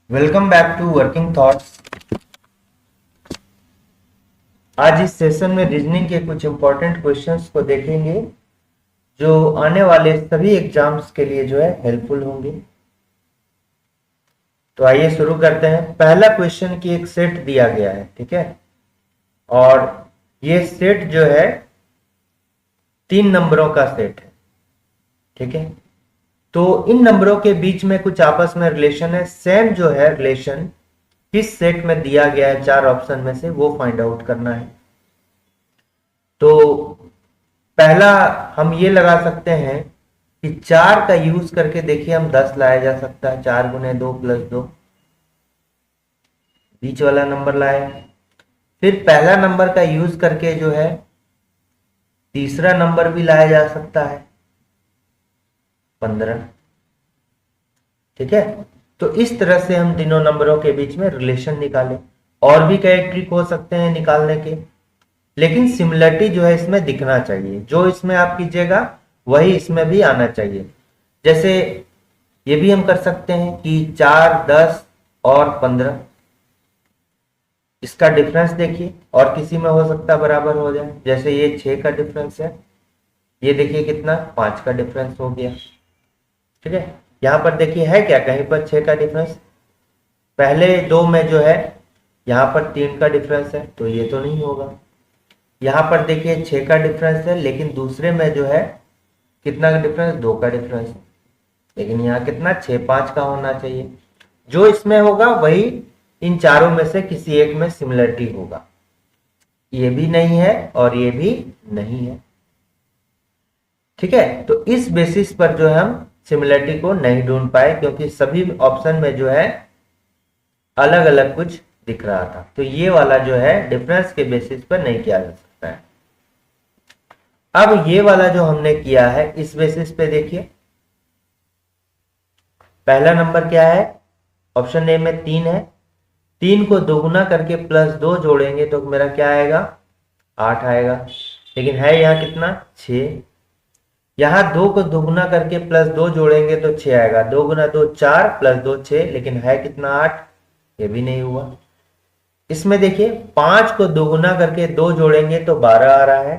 Welcome back to working thoughts. आज इस session में रीजनिंग के कुछ इंपॉर्टेंट क्वेश्चंस को देखेंगे जो आने वाले सभी एग्जाम्स के लिए जो है हेल्पफुल होंगे। तो आइए शुरू करते हैं। पहला क्वेश्चन की एक सेट दिया गया है, ठीक है, और ये सेट जो है 3 नंबरों का सेट है, ठीक है। तो इन नंबरों के बीच में कुछ आपस में रिलेशन है। सेम जो है रिलेशन किस सेट में दिया गया है, 4 ऑप्शन में से वो फाइंड आउट करना है। तो पहला हम ये लगा सकते हैं कि 4 का यूज करके देखिए हम 10 लाया जा सकता है। 4 × 2 + 2 बीच वाला नंबर लाए। फिर पहला नंबर का यूज करके जो है तीसरा नंबर भी लाया जा सकता है, 15, ठीक है। तो इस तरह से हम तीनों नंबरों के बीच में रिलेशन निकालें। और भी कई ट्रिक हो सकते हैं निकालने के, लेकिन सिमिलरिटी जो है इसमें दिखना चाहिए। जो इसमें आप कीजिएगा वही इसमें भी आना चाहिए। जैसे ये भी हम कर सकते हैं कि 4, 10 और 15, इसका डिफरेंस देखिए और किसी में हो सकता है बराबर हो जाए। जैसे ये 6 का डिफरेंस है, ये देखिए कितना 5 का डिफरेंस हो गया, ठीक है। यहां पर देखिए है क्या कहीं पर 6 का डिफरेंस? पहले दो में जो है यहां पर 3 का डिफरेंस है, तो ये तो नहीं होगा। यहां पर देखिए 6 का डिफरेंस है, लेकिन दूसरे में जो है कितना का डिफरेंस? 2 का डिफरेंस है। लेकिन यहाँ कितना 6, 5 का होना चाहिए। जो इसमें होगा वही इन चारों में से किसी एक में सिमिलरिटी होगा। ये भी नहीं है और ये भी नहीं है, ठीक है। तो इस बेसिस पर जो है हम सिमिलरिटी को नहीं ढूंढ पाए, क्योंकि सभी ऑप्शन में जो है अलग अलग कुछ दिख रहा था। तो ये वाला जो है डिफरेंस के बेसिस पर नहीं किया जा सकता है। अब ये वाला जो हमने किया है इस बेसिस पे देखिए। पहला नंबर क्या है? ऑप्शन ए में 3 है। 3 को दोगुना करके +2 जोड़ेंगे तो मेरा क्या आएगा? 8 आएगा। लेकिन है यहाँ कितना? 6। यहाँ 2 को दोगुना करके +2 जोड़ेंगे तो 6 आएगा। 2 × 2 4 +2 6, लेकिन है कितना? 8। ये भी नहीं हुआ। इसमें देखिए 5 को दोगुना करके 2 जोड़ेंगे तो 12 आ रहा है,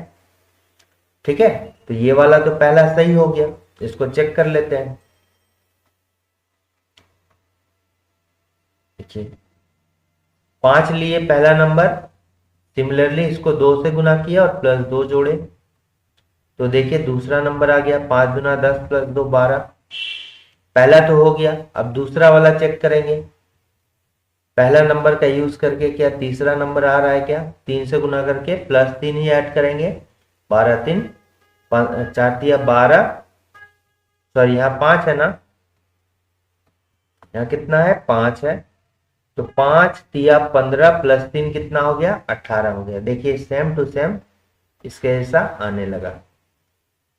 ठीक है। तो ये वाला तो पहला सही हो गया, इसको चेक कर लेते हैं। देखिए 5 लिए पहला नंबर, सिमिलरली इसको 2 से गुना किया और +2 जोड़े, तो देखिए दूसरा नंबर आ गया। 5 × 10 + 2 12। पहला तो हो गया। अब दूसरा वाला चेक करेंगे। पहला नंबर का यूज करके क्या तीसरा नंबर आ रहा है क्या? 3 से गुना करके +3 ही ऐड करेंगे। 12 3 4 तिया 12, सॉरी यहाँ 5 है ना, यहाँ कितना है? 5 है। तो 5 तिया 15 +3 कितना हो गया? 18 हो गया। देखिए सेम टू सेम इसके जैसा आने लगा,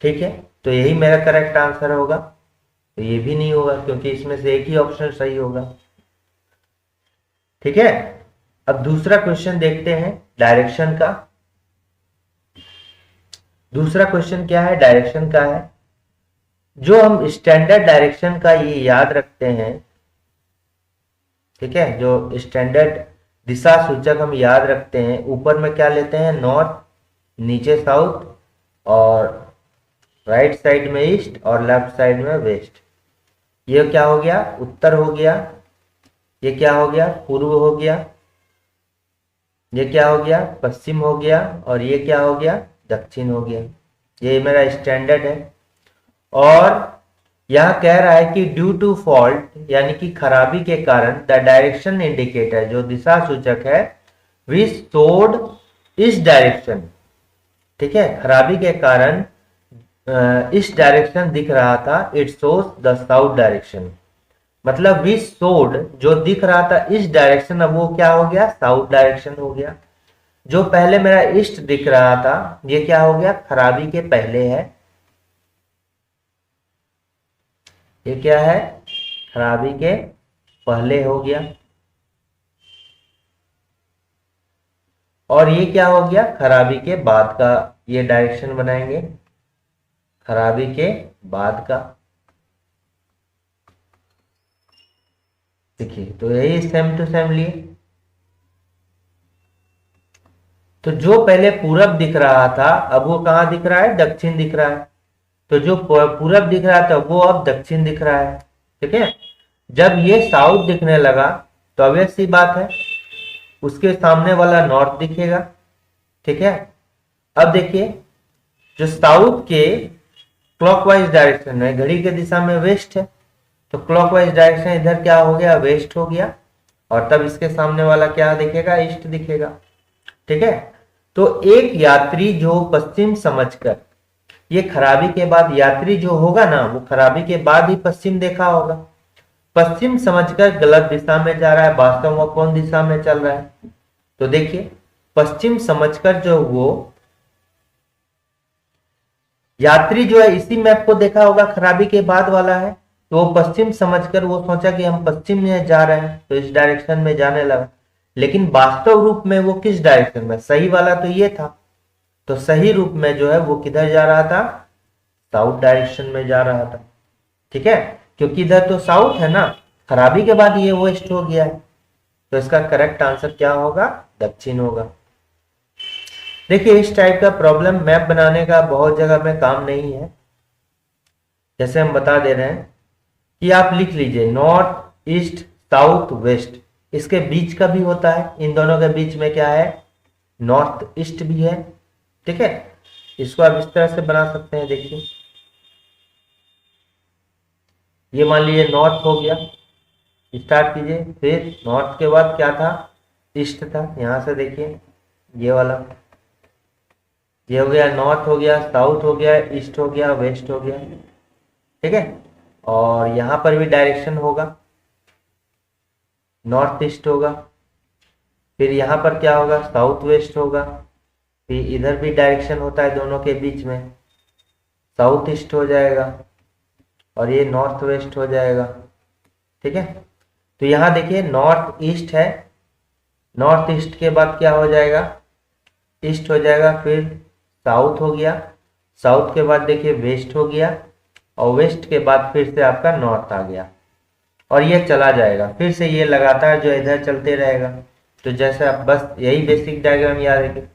ठीक है। तो यही मेरा करेक्ट आंसर होगा। तो ये भी नहीं होगा क्योंकि इसमें से एक ही ऑप्शन सही होगा, ठीक है। अब दूसरा क्वेश्चन देखते हैं डायरेक्शन का। दूसरा क्वेश्चन क्या है? डायरेक्शन का है। जो हम स्टैंडर्ड डायरेक्शन का ये याद रखते हैं, ठीक है, जो स्टैंडर्ड दिशा सूचक हम याद रखते हैं, ऊपर में क्या लेते हैं? नॉर्थ, नीचे साउथ, और राइट साइड में ईस्ट और लेफ्ट साइड में वेस्ट। ये क्या हो गया? उत्तर हो गया। ये क्या हो गया? पूर्व हो गया। ये क्या हो गया? पश्चिम हो गया। और ये क्या हो गया? दक्षिण हो गया। ये मेरा स्टैंडर्ड है। और यह कह रहा है कि ड्यू टू फॉल्ट यानी कि खराबी के कारण द डायरेक्शन इंडिकेटर जो दिशा सूचक है विच शोड इस डायरेक्शन, ठीक है, खराबी के कारण इस डायरेक्शन दिख रहा था। It shows the south direction, मतलब विच शोड जो दिख रहा था इस डायरेक्शन, अब वो क्या हो गया? साउथ डायरेक्शन हो गया। जो पहले मेरा ईस्ट दिख रहा था ये क्या हो गया? खराबी के पहले है। ये क्या है? खराबी के पहले हो गया। और ये क्या हो गया? खराबी के बाद का। ये डायरेक्शन बनाएंगे खराबी के बाद का। देखिए, तो यही सेम टू सेम लिए। तो जो पहले पूरब दिख रहा था अब वो कहाँ दिख रहा है, दक्षिण दिख रहा है। तो जो पूरब दिख रहा था वो अब दक्षिण दिख रहा है। ठीक है, जब ये साउथ दिखने लगा तो ऑब्वियस सी बात है उसके सामने वाला नॉर्थ दिखेगा। ठीक है, अब देखिए जो साउथ के क्लॉकवाइज डायरेक्शन में, घड़ी के दिशा में वेस्ट है, तो क्लॉकवाइज डायरेक्शन इधर क्या हो गया, वेस्ट हो गया, और तब इसके सामने वाला क्या दिखेगा, ईस्ट दिखेगा। ठीक है, तो एक यात्री जो पश्चिम समझकर, ये खराबी के बाद यात्री जो होगा ना वो खराबी के बाद ही पश्चिम देखा होगा, पश्चिम समझकर गलत दिशा में जा रहा है, वास्तव में कौन दिशा में चल रहा है। तो देखिए पश्चिम समझकर जो वो यात्री जो है इसी मैप को देखा होगा, खराबी के बाद वाला है, तो वो पश्चिम समझकर वो सोचा कि हम पश्चिम में जा रहे हैं तो इस डायरेक्शन में जाने लगा। लेकिन वास्तव रूप में वो किस डायरेक्शन में, सही वाला तो ये था, तो सही रूप में जो है वो किधर जा रहा था, साउथ डायरेक्शन में जा रहा था। ठीक है, क्योंकि इधर तो साउथ है ना, खराबी के बाद ये वेस्ट हो गया है, तो इसका करेक्ट आंसर क्या होगा, दक्षिण होगा। देखिए इस टाइप का प्रॉब्लम मैप बनाने का बहुत जगह में काम नहीं है। जैसे हम बता दे रहे हैं कि आप लिख लीजिए नॉर्थ ईस्ट साउथ वेस्ट, इसके बीच का भी होता है, इन दोनों के बीच में क्या है, नॉर्थ ईस्ट भी है। ठीक है, इसको आप इस तरह से बना सकते हैं। देखिए ये मान लीजिए नॉर्थ हो गया, स्टार्ट कीजिए, फिर नॉर्थ के बाद क्या था, ईस्ट था। यहां से देखिए ये वाला, ये हो गया नॉर्थ, हो गया साउथ, हो गया ईस्ट, हो गया वेस्ट, हो गया। ठीक है, और यहां पर भी डायरेक्शन होगा, नॉर्थ ईस्ट होगा, फिर यहां पर क्या होगा, साउथ वेस्ट होगा, फिर इधर भी डायरेक्शन होता है दोनों के बीच में, साउथ ईस्ट हो जाएगा, और ये नॉर्थ वेस्ट हो जाएगा। ठीक है, तो यहां देखिए नॉर्थ ईस्ट है, नॉर्थ ईस्ट के बाद क्या हो जाएगा, ईस्ट हो जाएगा, फिर साउथ हो गया, साउथ के बाद देखिए वेस्ट हो गया, और वेस्ट के बाद फिर से आपका नॉर्थ आ गया, और ये चला जाएगा, फिर से ये लगातार जो इधर चलते रहेगा। तो जैसे आप बस यही बेसिक डायग्राम याद रखिए,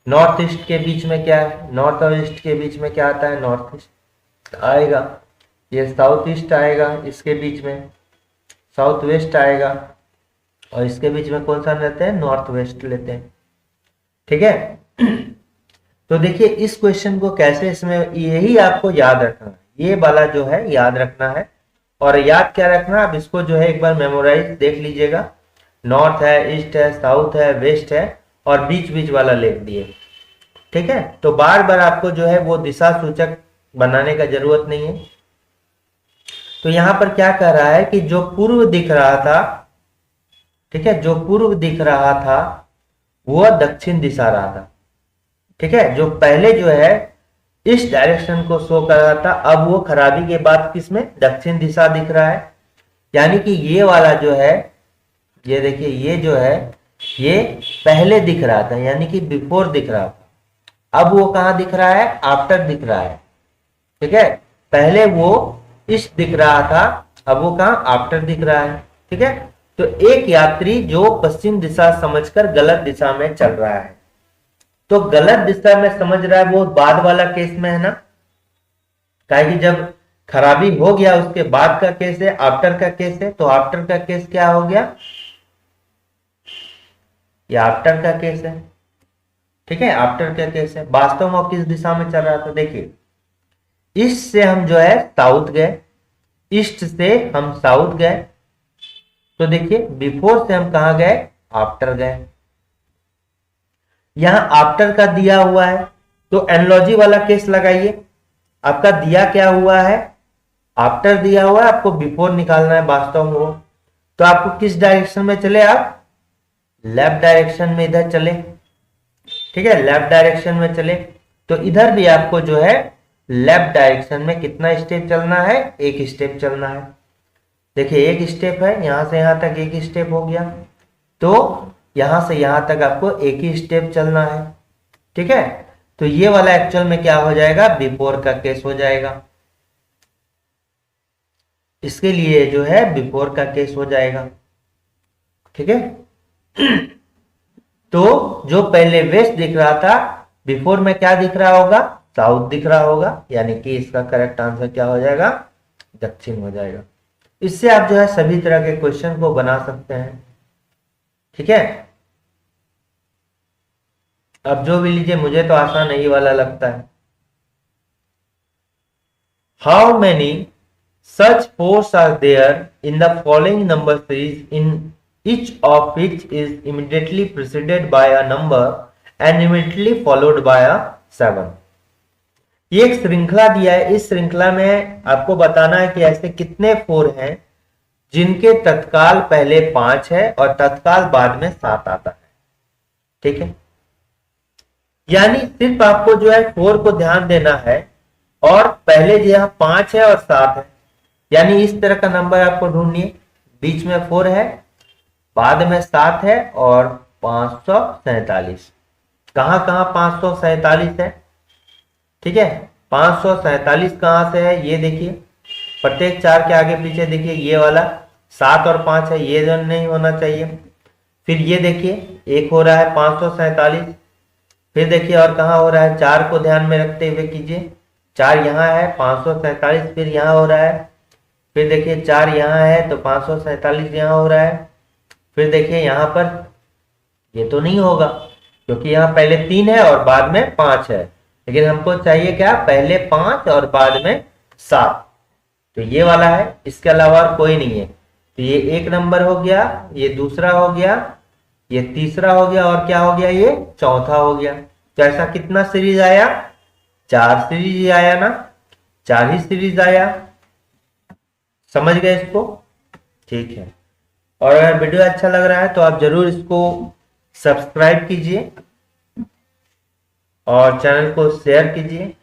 नॉर्थ ईस्ट के बीच में क्या है, नॉर्थ और ईस्ट के बीच में क्या आता है, नॉर्थ ईस्ट आएगा, ये साउथ ईस्ट आएगा, इसके बीच में साउथ वेस्ट आएगा, और इसके बीच में कौन सा लेते हैं, नॉर्थ वेस्ट लेते हैं। ठीक है, तो देखिए इस क्वेश्चन को कैसे, इसमें यही आपको याद रखना है, ये वाला जो है याद रखना है। और याद क्या रखना, आप इसको जो है एक बार मेमोराइज देख लीजिएगा, नॉर्थ है, ईस्ट है, साउथ है, वेस्ट है, और बीच बीच वाला लिख दिए। ठीक है, तो बार बार आपको जो है वो दिशा सूचक बनाने का जरूरत नहीं है। तो यहां पर क्या कह रहा है कि जो पूर्व दिख रहा था, ठीक है, जो पूर्व दिख रहा था वह दक्षिण दिशा रहा था। ठीक है, जो पहले जो है इस डायरेक्शन को शो कर रहा था, अब वो खराबी के बाद किसमें, दक्षिण दिशा दिख रहा है। यानी कि ये वाला जो है, ये देखिए ये जो है ये पहले दिख रहा था, यानी कि बिफोर दिख रहा था, अब वो कहां दिख रहा है, आफ्टर दिख रहा है। ठीक है, पहले वो ईस्ट दिख रहा था, अब वो कहां, आफ्टर दिख रहा है। ठीक है, तो एक यात्री जो पश्चिम दिशा समझकर गलत दिशा में चल रहा है, तो गलत दिशा में समझ रहा है वो बाद वाला केस में है ना, कि जब खराबी हो गया उसके बाद का केस है, आफ्टर का केस है, तो आफ्टर का केस क्या हो गया, ये आफ्टर का केस है। ठीक है, आफ्टर का केस है, वास्तव में किस दिशा में चल रहा था, देखिए ईस्ट से हम जो है साउथ गए, ईस्ट से हम साउथ गए, तो देखिए बिफोर से हम कहा गए, आफ्टर गए। यहां आफ्टर का दिया हुआ है, तो एनालॉजी वाला केस लगाइए, आपका दिया क्या हुआ है, आफ्टर दिया हुआ है, आपको बिफोर निकालना है वास्तव में वो, तो आपको किस डायरेक्शन में चले, आप लेफ्ट डायरेक्शन में इधर चले। ठीक है, लेफ्ट डायरेक्शन में चले, तो इधर भी आपको जो है लेफ्ट डायरेक्शन में कितना स्टेप चलना है, एक स्टेप चलना है। देखिए एक स्टेप है, यहां से यहां तक एक स्टेप हो गया, तो यहां से यहां तक आपको एक ही स्टेप चलना है। ठीक है, तो ये वाला एक्चुअल में क्या हो जाएगा, बिफोर का केस हो जाएगा, इसके लिए जो है बिफोर का केस हो जाएगा। ठीक है। तो जो पहले वेस्ट दिख रहा था, बिफोर में क्या दिख रहा होगा, साउथ दिख रहा होगा, यानी कि इसका करेक्ट आंसर क्या हो जाएगा, दक्षिण हो जाएगा। इससे आप जो है सभी तरह के क्वेश्चन को बना सकते हैं, ठीक है। अब जो भी लीजिए, मुझे तो आसान यही वाला लगता है। How many such fours are there in the following number series, in each of which is immediately preceded by a number and immediately followed by a 7। ये एक श्रृंखला दिया है, इस श्रृंखला में आपको बताना है कि ऐसे कितने फोर हैं जिनके तत्काल पहले 5 है और तत्काल बाद में 7 आता है, ठीक है। यानी सिर्फ आपको जो है 4 को ध्यान देना है और पहले जो है 5 है और 7 है, यानी इस तरह का नंबर आपको ढूंढिए, बीच में 4 है, बाद में 7 है और 547। कहां कहां 547 है, ठीक है। 547 कहां से है, ये देखिए, प्रत्येक 4 के आगे पीछे देखिए, ये वाला 7 और 5 है, ये जो नहीं होना चाहिए। फिर ये देखिए एक हो रहा है 547, फिर देखिए और कहां हो रहा है, 4 को ध्यान में रखते हुए कीजिए, 4 यहाँ है 547, फिर यहाँ हो रहा है, फिर देखिए 4 यहाँ है तो 547 यहाँ हो रहा है, फिर देखिए यहां पर ये तो नहीं होगा क्योंकि यहां पहले 3 है और बाद में 5 है, लेकिन हमको चाहिए क्या, पहले 5 और बाद में 7, तो ये वाला है, इसके अलावा और कोई नहीं है। तो ये एक नंबर हो गया, ये दूसरा हो गया, ये तीसरा हो गया और क्या हो गया, ये चौथा हो गया। तो ऐसा कितना सीरीज आया, 4 सीरीज आया ना, 4 ही सीरीज आया, समझ गए इसको, ठीक है। और अगर वीडियो अच्छा लग रहा है तो आप जरूर इसको सब्सक्राइब कीजिए और चैनल को शेयर कीजिए।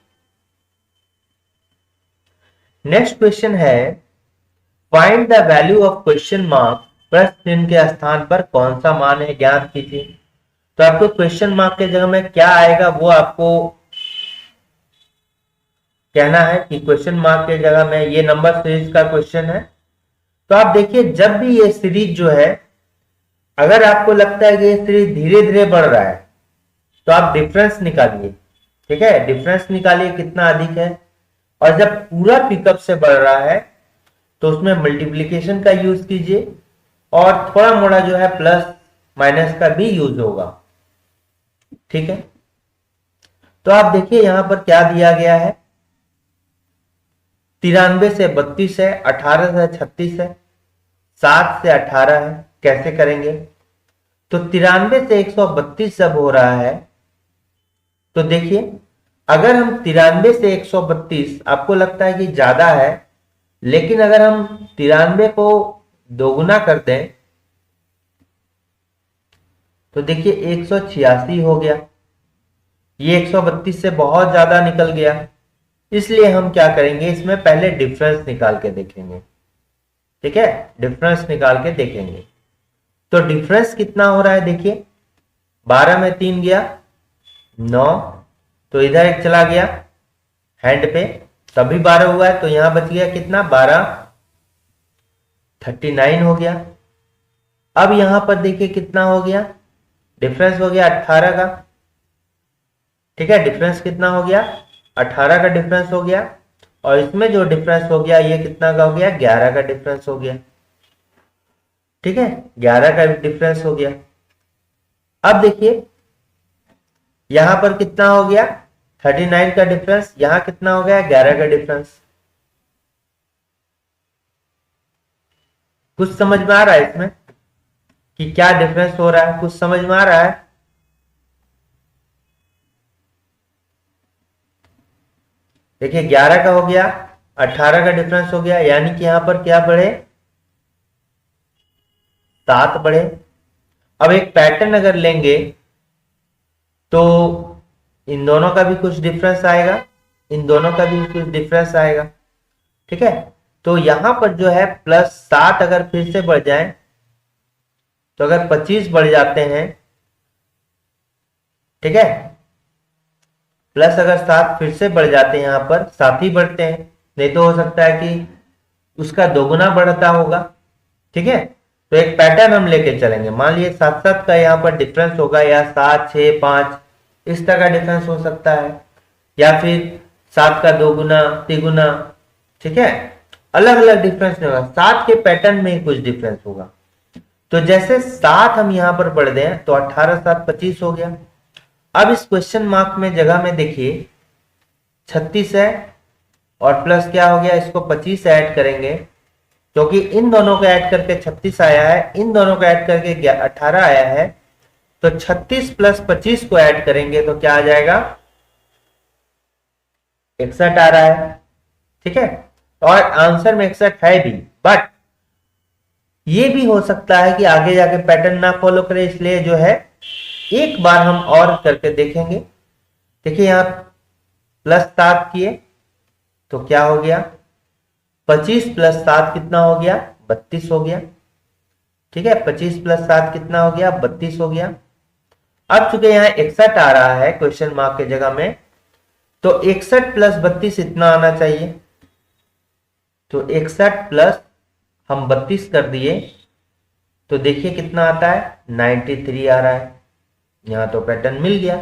नेक्स्ट क्वेश्चन है, find the value of question mark, प्रश्न चिन्ह के स्थान पर कौन सा मान है ज्ञात कीजिए। तो आपको क्वेश्चन मार्क के जगह में क्या आएगा वो आपको कहना है कि क्वेश्चन मार्क के जगह में ये नंबर सीरीज का क्वेश्चन है। तो आप देखिए, जब भी ये सीरीज जो है, अगर आपको लगता है कि ये सीरीज धीरे धीरे बढ़ रहा है तो आप डिफरेंस निकालिए, ठीक है, डिफरेंस निकालिए कितना अधिक है, और जब पूरा पिकअप से बढ़ रहा है तो उसमें मल्टीप्लीकेशन का यूज कीजिए और थोड़ा मोड़ा जो है प्लस माइनस का भी यूज होगा, ठीक है। तो आप देखिए यहां पर क्या दिया गया है, 93 से 32 है, 18 से 36 है, 7 से 18 है, कैसे करेंगे। तो 93 से 132 जब हो रहा है तो देखिए, अगर हम 93 से 132 आपको लगता है कि ज्यादा है, लेकिन अगर हम 93 को दोगुना कर दें तो देखिए 186 हो गया, ये 132 से बहुत ज्यादा निकल गया, इसलिए हम क्या करेंगे, इसमें पहले डिफरेंस निकाल के देखेंगे, ठीक है, डिफरेंस निकाल के देखेंगे। तो डिफरेंस कितना हो रहा है, देखिए 12 में 3 गया 9, तो इधर एक चला गया हैंड पे, तभी 12 हुआ है, तो यहां बच गया कितना, 12, 39 हो गया। अब यहां पर देखिए कितना हो गया, डिफरेंस हो गया 18 का, ठीक है, डिफरेंस कितना हो गया, 18 का डिफरेंस हो गया, और इसमें जो डिफरेंस हो गया ये कितना का हो गया, 11 का डिफरेंस हो गया, ठीक है, 11 का डिफरेंस हो गया। अब देखिए यहां पर कितना हो गया, 39 का डिफरेंस, यहां कितना हो गया, 11 का डिफरेंस। कुछ समझ में आ रहा है इसमें कि क्या डिफरेंस हो रहा है, कुछ समझ में आ रहा है। देखिए 11 का हो गया, 18 का डिफरेंस हो गया, यानी कि यहां पर क्या बढ़े, 7 बढ़े। अब एक पैटर्न अगर लेंगे तो इन दोनों का भी कुछ डिफरेंस आएगा, इन दोनों का भी कुछ डिफरेंस आएगा, ठीक है। तो यहां पर जो है +7 अगर फिर से बढ़ जाए, तो अगर 25 बढ़ जाते हैं, ठीक है, प्लस अगर 7 फिर से बढ़ जाते हैं, यहां पर 7 ही बढ़ते हैं, नहीं तो हो सकता है कि उसका दोगुना बढ़ता होगा, ठीक है। तो एक पैटर्न हम लेके चलेंगे। मान लीजिए 7-7 का यहाँ पर डिफरेंस होगा, या 7-6-5 इस तरह का डिफरेंस हो सकता है, या फिर 7 का 2 गुना 3 गुना, ठीक है, अलग अलग डिफरेंस नहीं होगा, 7 के पैटर्न में ही कुछ डिफरेंस होगा। तो जैसे 7 हम यहां पर पढ़ दें तो 18-7-25 हो गया। अब इस क्वेश्चन मार्क में जगह में देखिए 36 है और प्लस क्या हो गया, इसको 25 ऐड करेंगे, क्योंकि इन दोनों को ऐड करके 36 आया है, इन दोनों को ऐड करके 18 आया है। तो 36 प्लस 25 को ऐड करेंगे तो क्या आ जाएगा, 61 आ रहा है, ठीक है। और आंसर में 61 है भी, बट ये भी हो सकता है कि आगे जाके पैटर्न ना फॉलो करे, इसलिए जो है एक बार हम और करके देखेंगे। देखिए यहां +7 किए तो क्या हो गया, 25 + 7 कितना हो गया, 32 हो गया, ठीक है। 25 + 7 कितना हो गया, 32 हो गया। अब चूंकि यहाँ 61 आ रहा है क्वेश्चन मार्क की जगह में, तो 61 + 32 इतना आना चाहिए। तो 61 प्लस हम 32 कर दिए तो देखिए कितना आता है, 93 आ रहा है। यहां तो पैटर्न मिल गया,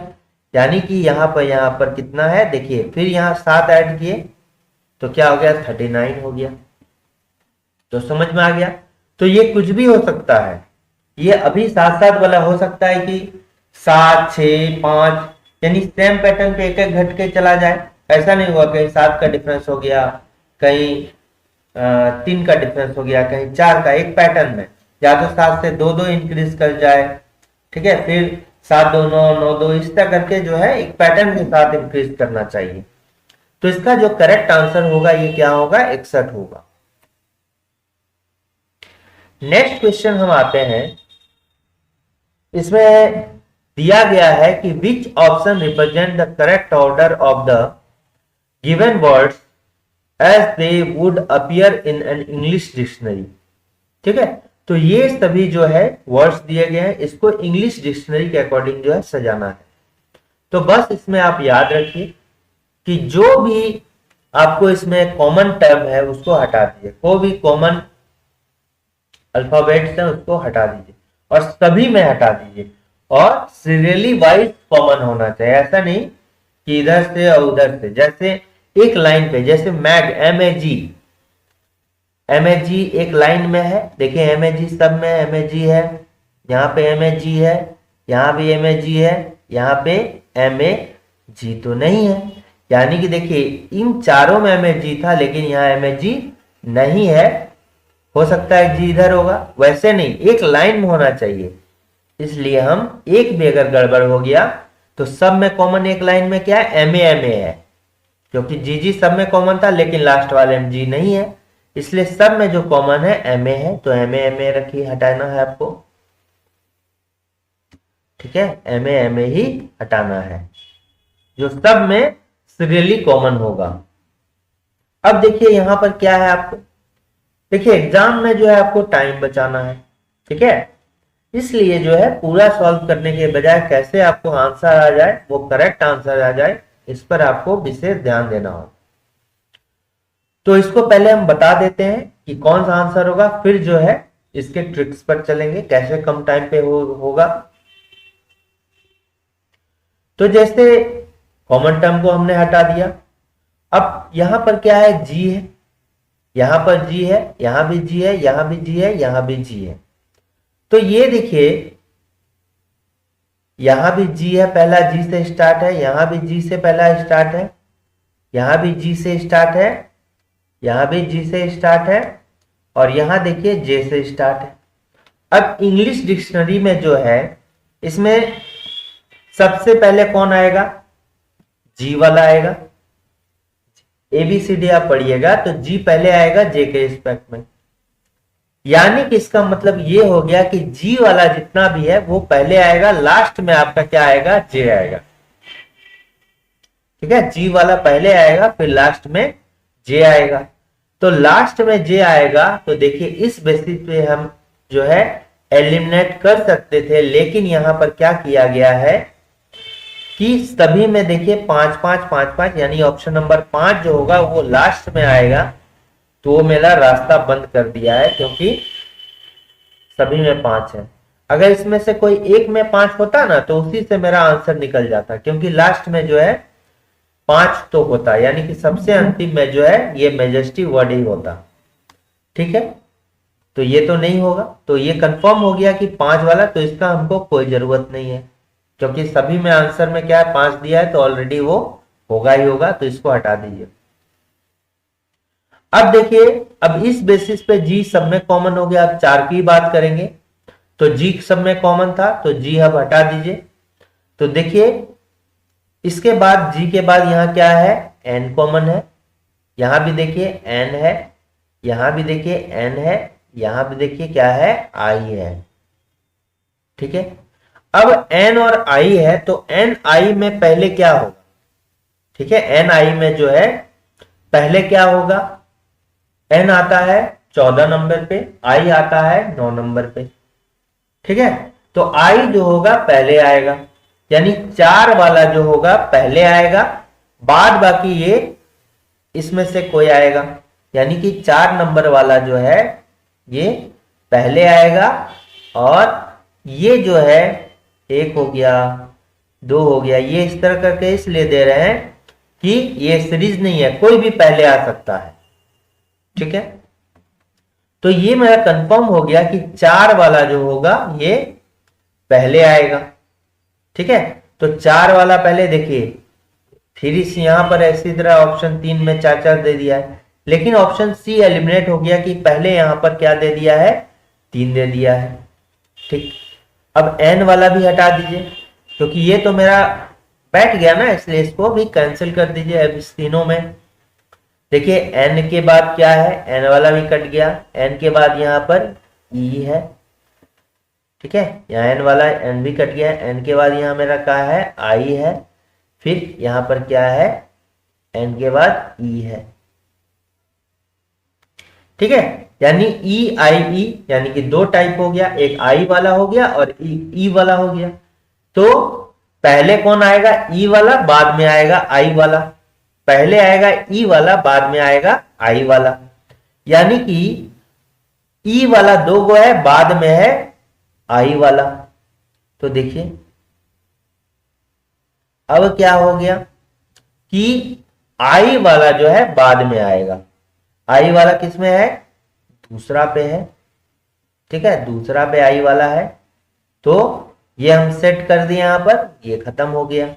यानी कि यहां पर कितना है, देखिए फिर यहां 7 ऐड किए तो क्या हो गया, 39 हो गया। तो समझ में आ गया। तो ये कुछ भी हो सकता है, ये अभी 7-7 वाला हो सकता है कि 7-6-5 यानी सेम पैटर्न पे एक एक घट के चला जाए। ऐसा नहीं हुआ कहीं 7 का डिफरेंस हो गया, कहीं 3 का डिफरेंस हो गया, कहीं 4 का, एक पैटर्न में या तो 7 से 2-2 इंक्रीज कर जाए, ठीक है, फिर 7-2-9-9-2 इस तरह करके जो है एक पैटर्न के साथ इंक्रीज करना चाहिए। तो इसका जो करेक्ट आंसर होगा ये क्या होगा, 61 होगा। नेक्स्ट क्वेश्चन हम आते हैं, इसमें दिया गया है कि which option represent the correct order of the given words as they would appear in an English dictionary, ठीक है। तो ये सभी जो है वर्ड्स दिए गए हैं, इसको इंग्लिश डिक्शनरी के अकॉर्डिंग जो है सजाना है। तो बस इसमें आप याद रखिए कि जो भी आपको इसमें कॉमन टर्म है उसको हटा दीजिए, कोई भी कॉमन अल्फाबेट्स है उसको हटा दीजिए और सभी में हटा दीजिए, और सीरियली वाइज कॉमन होना चाहिए। ऐसा नहीं कि इधर से और उधर से, जैसे एक लाइन पे, जैसे मैग MAG एक लाइन में है, देखिए MAG सब में MAG है, यहाँ पे MAG है, यहाँ भी MAG है, यहाँ पे MAG तो नहीं है, यानी कि देखिए इन चारों में MAG था लेकिन यहाँ MAG नहीं है। हो सकता है जी इधर होगा, वैसे नहीं, एक लाइन में होना चाहिए। इसलिए हम एक भी अगर गड़बड़ हो गया तो सब में कॉमन एक लाइन में क्या है, MA है, क्योंकि GG सब में कॉमन था लेकिन लास्ट वाले में G नहीं है, इसलिए सब में जो कॉमन है MA है, तो MA रखिए, हटाना है आपको, ठीक है, MA ही हटाना है जो सब में सीरियली कॉमन होगा। अब देखिए यहां पर क्या है, आपको देखिए एग्जाम में जो है आपको टाइम बचाना है, ठीक है, इसलिए जो है पूरा सॉल्व करने के बजाय कैसे आपको आंसर आ जाए, वो करेक्ट आंसर आ जाए, इस पर आपको विशेष ध्यान देना होगा। तो इसको पहले हम बता देते हैं कि कौन सा आंसर होगा, फिर जो है इसके ट्रिक्स पर चलेंगे कैसे कम टाइम पे होगा। तो जैसे कॉमन टर्म को हमने हटा दिया, अब यहां पर क्या है, G है, यहां पर G है, यहां भी G है, यहां भी G है, यहां भी G है। तो ये देखिए यहां भी G है, पहला G से स्टार्ट है, यहां भी G से पहला स्टार्ट है, यहां भी G से स्टार्ट है, यहां भी G से स्टार्ट है, और यहां देखिए J से स्टार्ट है। अब इंग्लिश डिक्शनरी में जो है इसमें सबसे पहले कौन आएगा, G वाला आएगा। ABCD आप पढ़िएगा तो G पहले आएगा J के रिस्पेक्ट में, यानी कि इसका मतलब ये हो गया कि G वाला जितना भी है वो पहले आएगा, लास्ट में आपका क्या आएगा, J आएगा, ठीक है। G वाला पहले आएगा फिर लास्ट में J आएगा। तो लास्ट में J आएगा तो देखिए इस बेसिस पे हम जो है एलिमिनेट कर सकते थे, लेकिन यहां पर क्या किया गया है कि सभी में देखिए 5-5-5-5, यानी ऑप्शन नंबर 5 जो होगा वो लास्ट में आएगा, तो वो मेरा रास्ता बंद कर दिया है, क्योंकि सभी में 5 है। अगर इसमें से कोई एक में 5 होता ना तो उसी से मेरा आंसर निकल जाता, क्योंकि लास्ट में जो है 5 तो होता, यानी कि सबसे अंतिम में जो है ये मेजेस्टिव वर्ड ही होता। ठीक है, तो ये तो नहीं होगा, तो ये कंफर्म हो गया कि 5 वाला, तो इसका हमको कोई जरूरत नहीं है, क्योंकि सभी में आंसर में क्या है 5 दिया है, तो ऑलरेडी वो होगा ही होगा, तो इसको हटा दीजिए। अब देखिए, अब इस बेसिस पे जी सब में कॉमन हो गया। अब 4 की बात करेंगे तो जी सब में कॉमन था, तो जी अब हटा दीजिए। तो देखिए इसके बाद जी के बाद यहां क्या है, एन कॉमन है, यहां भी देखिए एन है, यहां भी देखिए एन है, यहां भी देखिए क्या है, आई है। ठीक है, अब एन और आई है, तो एन आई में पहले क्या होगा, ठीक है, एन आई में जो है पहले क्या होगा, एन आता है 14 नंबर पे, आई आता है 9 नंबर पे। ठीक है, तो आई जो होगा पहले आएगा, यानी 4 वाला जो होगा पहले आएगा, बाद बाकी ये इसमें से कोई आएगा, यानी कि 4 नंबर वाला जो है ये पहले आएगा, और ये जो है 1 हो गया, 2 हो गया, ये इस तरह करके इसलिए दे रहे हैं कि ये सीरीज नहीं है, कोई भी पहले आ सकता है। ठीक है, तो ये मेरा कंफर्म हो गया कि 4 वाला जो होगा ये पहले आएगा। ठीक है, तो 4 वाला पहले देखिए, फिर इस यहां पर इसी तरह ऑप्शन 3 में 4 दे दिया है, लेकिन ऑप्शन सी एलिमिनेट हो गया कि पहले यहां पर क्या दे दिया है, 3 दे दिया है। ठीक, अब एन वाला भी हटा दीजिए, क्योंकि ये तो मेरा बैठ गया ना, इसलिए इसको भी कैंसिल कर दीजिए। अब इस तीनों में देखिए एन के बाद क्या है, एन वाला भी कट गया, एन के बाद यहां पर ई है। ठीक है, यहाँ एन वाला एन भी कट गया, एन के बाद यहां मेरा क्या है, आई है, फिर यहां पर क्या है, एन के बाद ई है। ठीक है, यानी ई आई ई, यानी कि 2 टाइप हो गया, एक आई वाला हो गया और ई वाला हो गया। तो पहले कौन आएगा, ई वाला, बाद में आएगा आई वाला, पहले आएगा ई वाला, बाद में आएगा आई वाला, यानी कि ई वाला 2 गो है, बाद में है आई वाला। तो देखिए अब क्या हो गया कि आई वाला जो है बाद में आएगा, आई वाला किस में है, दूसरा पे है। ठीक है, दूसरा पे आई वाला है, तो ये हम सेट कर दिए, यहां पर ये खत्म हो गया।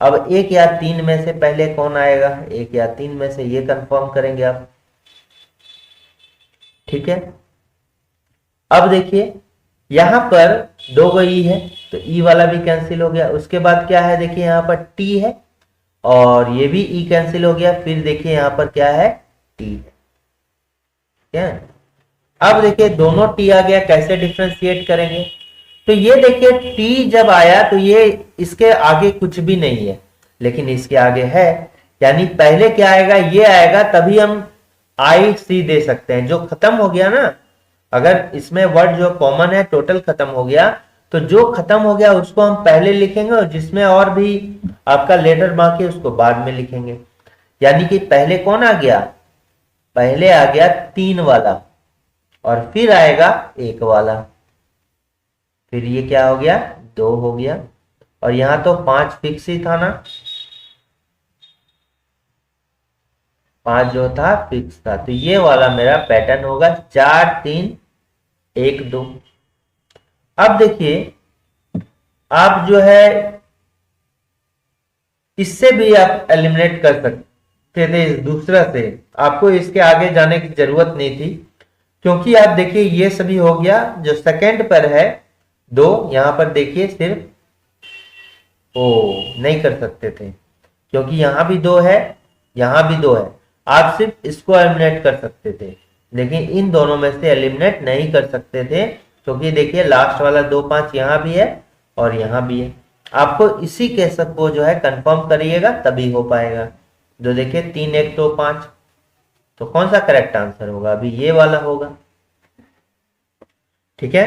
अब 1 या 3 में से पहले कौन आएगा, 1 या 3 में से, ये कंफर्म करेंगे आप। ठीक है, अब देखिए यहां पर 2 गो ई है, तो ई वाला भी कैंसिल हो गया। उसके बाद क्या है, देखिए यहां पर टी है, और ये भी ई कैंसिल हो गया, फिर देखिए यहां पर क्या है, टी है। क्या, अब देखिए दोनों टी आ गया, कैसे डिफ्रेंशिएट करेंगे, तो ये देखिए टी जब आया तो ये इसके आगे कुछ भी नहीं है, लेकिन इसके आगे है, यानी पहले क्या आएगा, ये आएगा, तभी हम आई सी दे सकते हैं। जो खत्म हो गया ना, अगर इसमें वर्ड जो कॉमन है टोटल खत्म हो गया, तो जो खत्म हो गया उसको हम पहले लिखेंगे, और जिसमें और भी आपका लेटर बाकी उसको बाद में लिखेंगे। यानी कि पहले कौन आ गया, पहले आ गया 3 वाला, और फिर आएगा 1 वाला, फिर ये क्या हो गया, 2 हो गया, और यहां तो 5 फिक्स ही था ना, 5 जो था फिक्स था, तो ये वाला मेरा पैटर्न होगा 4 3 1 2। अब देखिए आप जो है इससे भी आप एलिमिनेट कर सकते थे, दूसरा से, आपको इसके आगे जाने की जरूरत नहीं थी, क्योंकि आप देखिए ये सभी हो गया। जो सेकंड पर है 2, यहां पर देखिए सिर्फ नहीं कर सकते थे, क्योंकि यहां भी 2 है, यहां भी 2 है, आप सिर्फ इसको एलिमिनेट कर सकते थे, लेकिन इन दोनों में से एलिमिनेट नहीं कर सकते थे, क्योंकि देखिए लास्ट वाला 2 5 यहां भी है और यहां भी है। आपको इसी केस को जो है कंफर्म करिएगा, तभी हो पाएगा। जो देखिए 3 1 2 5, तो कौन सा करेक्ट आंसर होगा, अभी ये वाला होगा। ठीक है,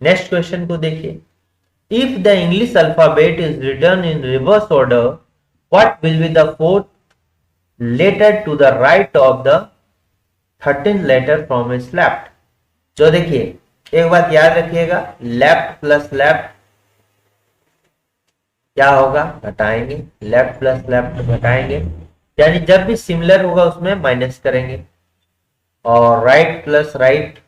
नेक्स्ट क्वेश्चन को देखिए। If the English alphabet is written in reverse order, what will be the 4th letter to the right of the 13 letter from his left. जो देखिए एक बात याद रखिएगा, लेफ्ट प्लस लेफ्ट क्या होगा, घटाएंगे, लेफ्ट प्लस लेफ्ट घटाएंगे, यानी जब भी सिमिलर होगा उसमें माइनस करेंगे। और right plus right,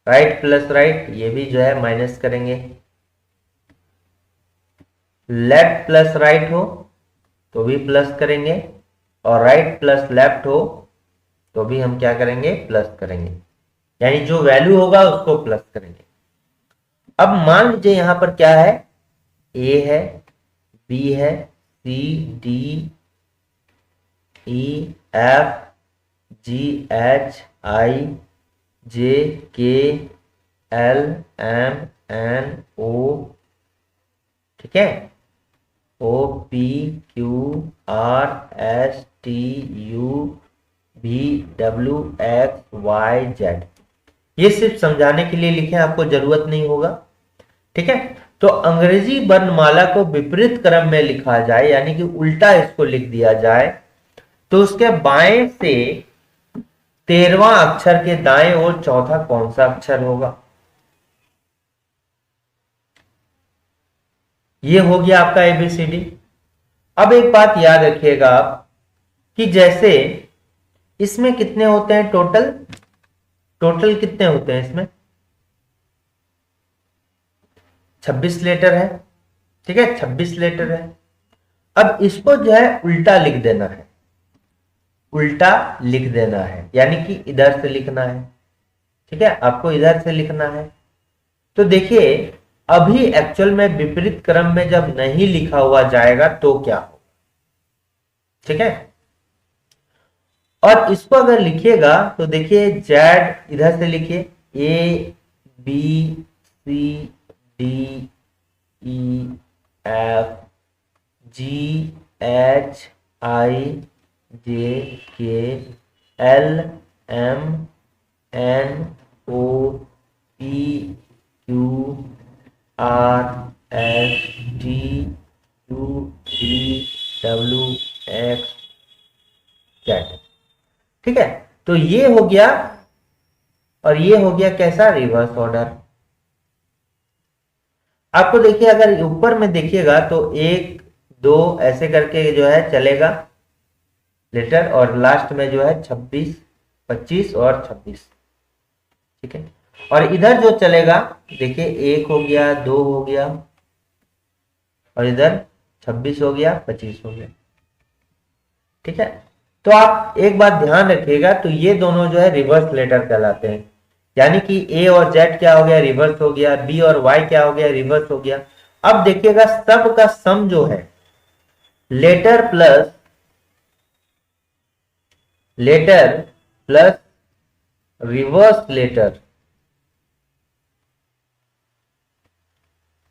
right plus right, ये भी जो है माइनस करेंगे। लेफ्ट प्लस राइट हो तो भी प्लस करेंगे, और राइट प्लस लेफ्ट हो तो भी हम क्या करेंगे, प्लस करेंगे, यानी जो वैल्यू होगा उसको प्लस करेंगे। अब मान लीजिए यहां पर क्या है, ए है, बी है, C D E F G H I J K L M N O, ठीक है, O P Q R S T U V W X Y Z. ये सिर्फ समझाने के लिए लिखे, आपको जरूरत नहीं होगा, ठीक है। तो अंग्रेजी वर्णमाला को विपरीत क्रम में लिखा जाए, यानी कि उल्टा इसको लिख दिया जाए, तो उसके बाएं से 13वां अक्षर के दाएं ओर चौथा कौन सा अक्षर होगा। ये हो गया आपका एबीसीडी। अब एक बात याद रखिएगा आप कि जैसे इसमें कितने होते हैं टोटल, टोटल कितने होते हैं इसमें, 26 लेटर है, ठीक है, 26 लेटर है। अब इसको जो है उल्टा लिख देना है, उल्टा लिख देना है, यानी कि इधर से लिखना है, ठीक है, आपको इधर से लिखना है। तो देखिए अभी एक्चुअल में विपरीत क्रम में जब नहीं लिखा हुआ जाएगा तो क्या होगा, ठीक है। और इसको अगर लिखिएगा तो देखिए जेड इधर से लिखिए, A B C D E F G H I J K L M N O P Q R S T U V W X Z, ठीक है। तो ये हो गया, और ये हो गया कैसा, रिवर्स ऑर्डर। आपको देखिए अगर ऊपर में देखिएगा तो 1 2 ऐसे करके जो है चलेगा लेटर, और लास्ट में जो है 26 25 और 26, ठीक है। और इधर जो चलेगा देखिए 1 हो गया, 2 हो गया, और इधर 26 हो गया, 25 हो गया, ठीक है। तो आप एक बात ध्यान रखिएगा, तो ये दोनों जो है रिवर्स लेटर कहलाते हैं, यानी कि ए और जेड क्या हो गया, रिवर्स हो गया, बी और वाई क्या हो गया, रिवर्स हो गया। अब देखिएगा सब का सम जो है लेटर प्लस रिवर्स लेटर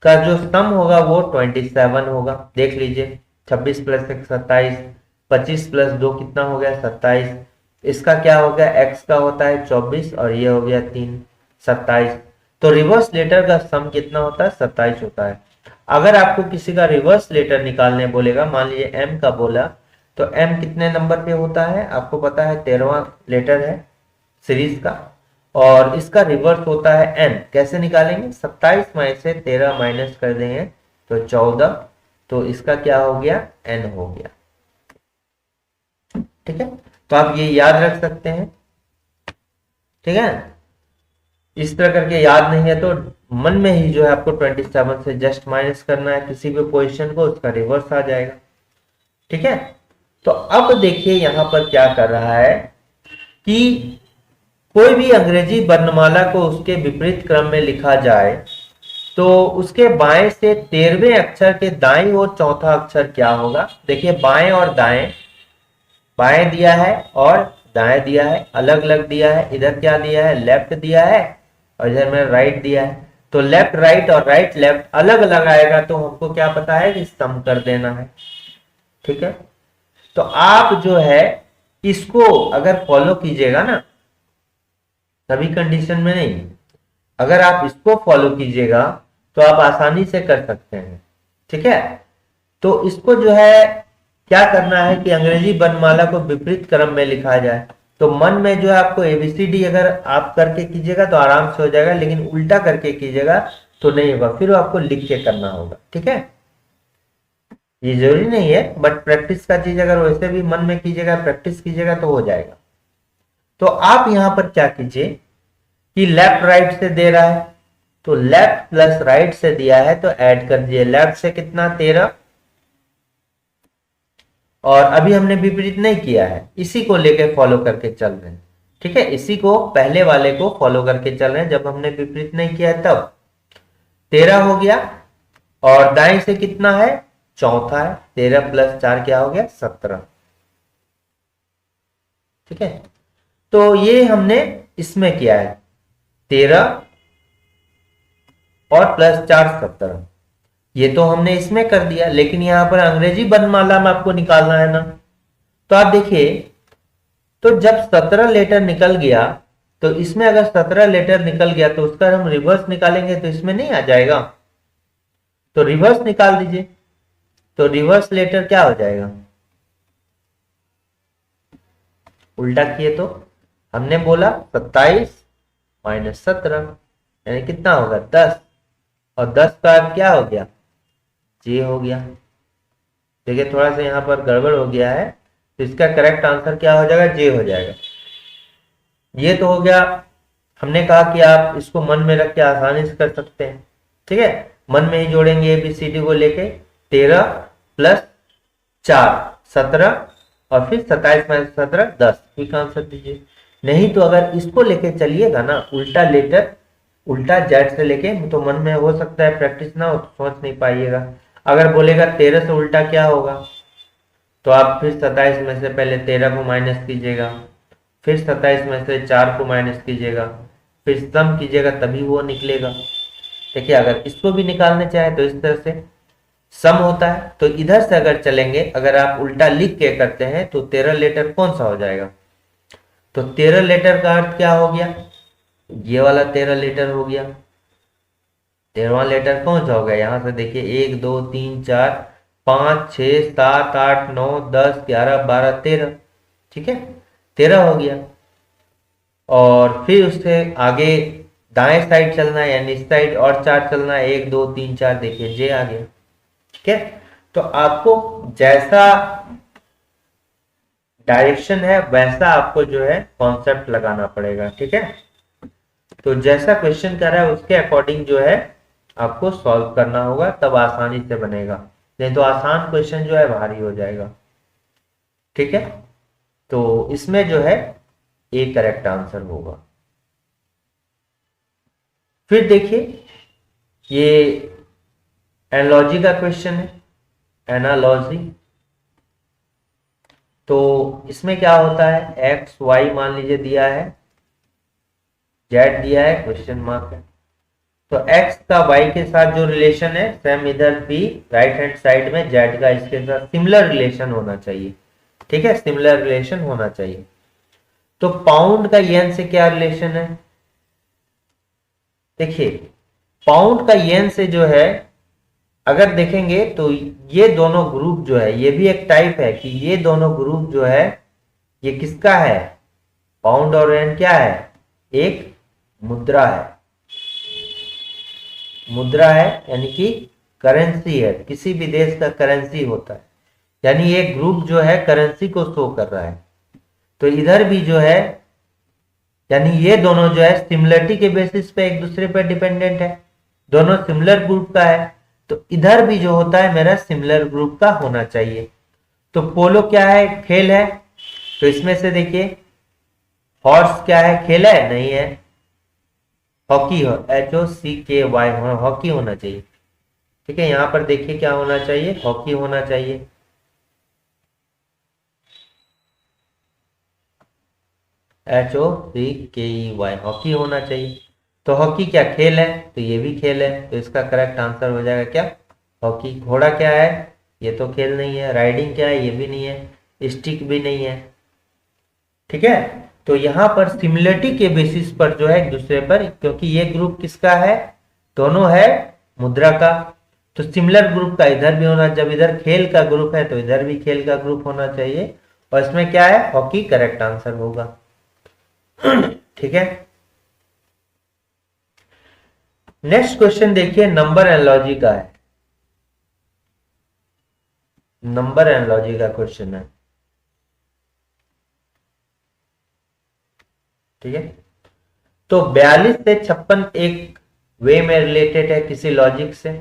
का जो सम होगा वो 27 होगा। देख लीजिए 26 प्लस 1 27, 25 प्लस 2 कितना हो गया, 27, इसका क्या हो गया, एक्स का होता है 24, और ये हो गया 3 27। तो रिवर्स लेटर का सम कितना होता है, 27 होता है। अगर आपको किसी का रिवर्स लेटर निकालने बोलेगा, मान लीजिए एम का बोला, तो एम कितने नंबर पे होता है, आपको पता है 13वां लेटर है सीरीज का, और इसका रिवर्स होता है एन। कैसे निकालेंगे, 27 में से 13 माइनस कर देंगे तो 14, तो इसका क्या हो गया, एन हो गया, ठीक है। तो आप ये याद रख सकते हैं, ठीक है। इस तरह करके याद नहीं है तो मन में ही जो है आपको 27 से जस्ट माइनस करना है किसी भी पोजीशन को, उसका रिवर्स आ जाएगा, ठीक है। तो अब देखिए यहां पर क्या कर रहा है कि कोई भी अंग्रेजी वर्णमाला को उसके विपरीत क्रम में लिखा जाए तो उसके बाएं से 13वें अक्षर के दाईं ओर चौथा अक्षर क्या होगा। देखिए बाएं और दाएं, बाएं दिया है और दाएं दिया है, अलग अलग दिया है। इधर क्या दिया है, लेफ्ट दिया है, और इधर में राइट दिया है। तो लेफ्ट राइट और राइट लेफ्ट अलग अलग आएगा, तो हमको क्या पता है कि सम कर देना है, ठीक है। तो आप जो है इसको अगर फॉलो कीजिएगा ना, सभी कंडीशन में नहीं, अगर आप इसको फॉलो कीजिएगा तो आप आसानी से कर सकते हैं, ठीक है। तो इसको जो है क्या करना है कि अंग्रेजी वर्णमाला को विपरीत क्रम में लिखा जाए। तो मन में जो है आपको एबीसीडी अगर आप करके कीजिएगा तो आराम से हो जाएगा, लेकिन उल्टा करके कीजिएगा तो नहीं होगा, फिर आपको लिख के करना होगा। ठीक है, ये जरूरी नहीं है, बट प्रैक्टिस का चीज अगर वैसे भी मन में कीजिएगा, प्रैक्टिस कीजिएगा तो हो जाएगा। तो आप यहां पर क्या कीजिए कि लेफ्ट राइट से दे रहा है, तो लेफ्ट प्लस राइट से दिया है तो ऐड कर दिए। लेफ्ट से कितना 13, और अभी हमने विपरीत नहीं किया है, इसी को लेके फॉलो करके चल रहे हैं। ठीक है, इसी को पहले वाले को फॉलो करके चल रहे हैं, जब हमने विपरीत नहीं किया है तब 13 हो गया। और दाएं से कितना है, चौथा है, 13 प्लस 4 क्या हो गया, 17। ठीक है, तो ये हमने इसमें किया है 13 और प्लस 4 17, ये तो हमने इसमें कर दिया, लेकिन यहां पर अंग्रेजी वर्णमाला में आपको निकालना है ना। तो आप देखिए, तो जब 17 लेटर निकल गया, तो इसमें अगर 17 लेटर निकल गया तो उसका हम रिवर्स निकालेंगे तो इसमें नहीं आ जाएगा, तो रिवर्स निकाल दीजिए। तो रिवर्स लेटर क्या हो जाएगा, उल्टा किए तो हमने बोला 27 माइनस 17 यानी कितना होगा 10, और 10 का क्या हो गया, जे हो गया। देखिए थोड़ा सा यहाँ पर गड़बड़ हो गया है, तो इसका करेक्ट आंसर क्या हो जाएगा, जे हो जाएगा। ये तो हो गया, हमने कहा कि आप इसको मन में रख के आसानी से कर सकते हैं। ठीक है, मन में ही जोड़ेंगे एबीसीडी को लेके, 13 प्लस 4 17, और फिर 27 माइनस 17 10, क्विक आंसर दीजिए। नहीं तो अगर इसको लेके चलिएगा ना, उल्टा लेटर उल्टा जेड से लेके, तो मन में हो सकता है प्रैक्टिस ना हो तो सोच नहीं पाइएगा। अगर बोलेगा 13 से उल्टा क्या होगा, तो आप फिर 27 में से पहले 13 को माइनस कीजिएगा, फिर 27 में से 4 को माइनस कीजिएगा, फिर सम कीजिएगा, तभी वो निकलेगा। देखिए अगर इसको भी निकालने चाहे तो इस तरह से सम होता है। तो इधर से अगर चलेंगे, अगर आप उल्टा लिख के करते हैं तो 13 लेटर कौन सा हो जाएगा, तो 13 लेटर का अर्थ क्या हो गया, ये वाला 13 लेटर हो गया। 13वां लेटर कौन सा हो गया, यहां से देखिए 1 2 3 4 5 6 7 8 9 10 11 12 13। ठीक है, 13 हो गया। और फिर उससे आगे दाएं साइड चलना है, यानी इस साइड और 4 चलना है, 1 2 3 4, देखिए जे आ गया। ठीक है, तो आपको जैसा डायरेक्शन है वैसा आपको जो है कॉन्सेप्ट लगाना पड़ेगा। ठीक है, तो जैसा क्वेश्चन कर रहा है उसके अकॉर्डिंग जो है आपको सॉल्व करना होगा, तब आसानी से बनेगा, नहीं तो आसान क्वेश्चन जो है भारी हो जाएगा। ठीक है, तो इसमें जो है ए करेक्ट आंसर होगा। फिर देखिए ये एनालॉजी का क्वेश्चन है, एनालॉजी। तो इसमें क्या होता है, एक्स वाई मान लीजिए दिया है, जेड दिया है, क्वेश्चन मार्क है। तो x का y के साथ जो रिलेशन है सेम इधर भी राइट हैंड साइड में z का इसके साथ सिमिलर रिलेशन होना चाहिए। ठीक है, सिमिलर रिलेशन होना चाहिए। तो पाउंड का येन से क्या रिलेशन है, देखिए पाउंड का येन से जो है अगर देखेंगे तो ये दोनों ग्रुप जो है, ये भी एक टाइप है कि ये दोनों ग्रुप जो है ये किसका है, पाउंड और येन क्या है, एक मुद्रा है। मुद्रा है यानी कि करेंसी है, किसी भी देश का करेंसी होता है, यानी ये ग्रुप जो है करेंसी को शो कर रहा है। तो इधर भी जो है, यानी ये दोनों जो है सिमिलरिटी के बेसिस पे एक दूसरे पर डिपेंडेंट है, दोनों सिमिलर ग्रुप का है। तो इधर भी जो होता है मेरा सिमिलर ग्रुप का होना चाहिए। तो पोलो क्या है, खेल है, तो इसमें से देखिए हॉर्स क्या है, खेल है, नहीं है, हॉकी हो, HOCKY हॉकी होना चाहिए। ठीक है, यहां पर देखिए क्या होना चाहिए, हॉकी होना चाहिए। HOCKEY हॉकी होना चाहिए। तो हॉकी क्या खेल है, तो ये भी खेल है, तो इसका करेक्ट आंसर हो जाएगा क्या, हॉकी। घोड़ा क्या है, ये तो खेल नहीं है। राइडिंग क्या है, ये भी नहीं है। स्टिक भी नहीं है। ठीक है, तो यहां पर सिमिलरिटी के बेसिस पर जो है एक दूसरे पर, क्योंकि ये ग्रुप किसका है, दोनों है मुद्रा का, तो सिमिलर ग्रुप का इधर भी होना, जब इधर खेल का ग्रुप है तो इधर भी खेल का ग्रुप होना चाहिए, और इसमें क्या है, हॉकी करेक्ट आंसर होगा। ठीक है, नेक्स्ट क्वेश्चन देखिए, नंबर एनालॉजी का है, नंबर एनालॉजी का क्वेश्चन है। ठीक है, तो 42 से 56 एक वे में रिलेटेड है किसी लॉजिक से।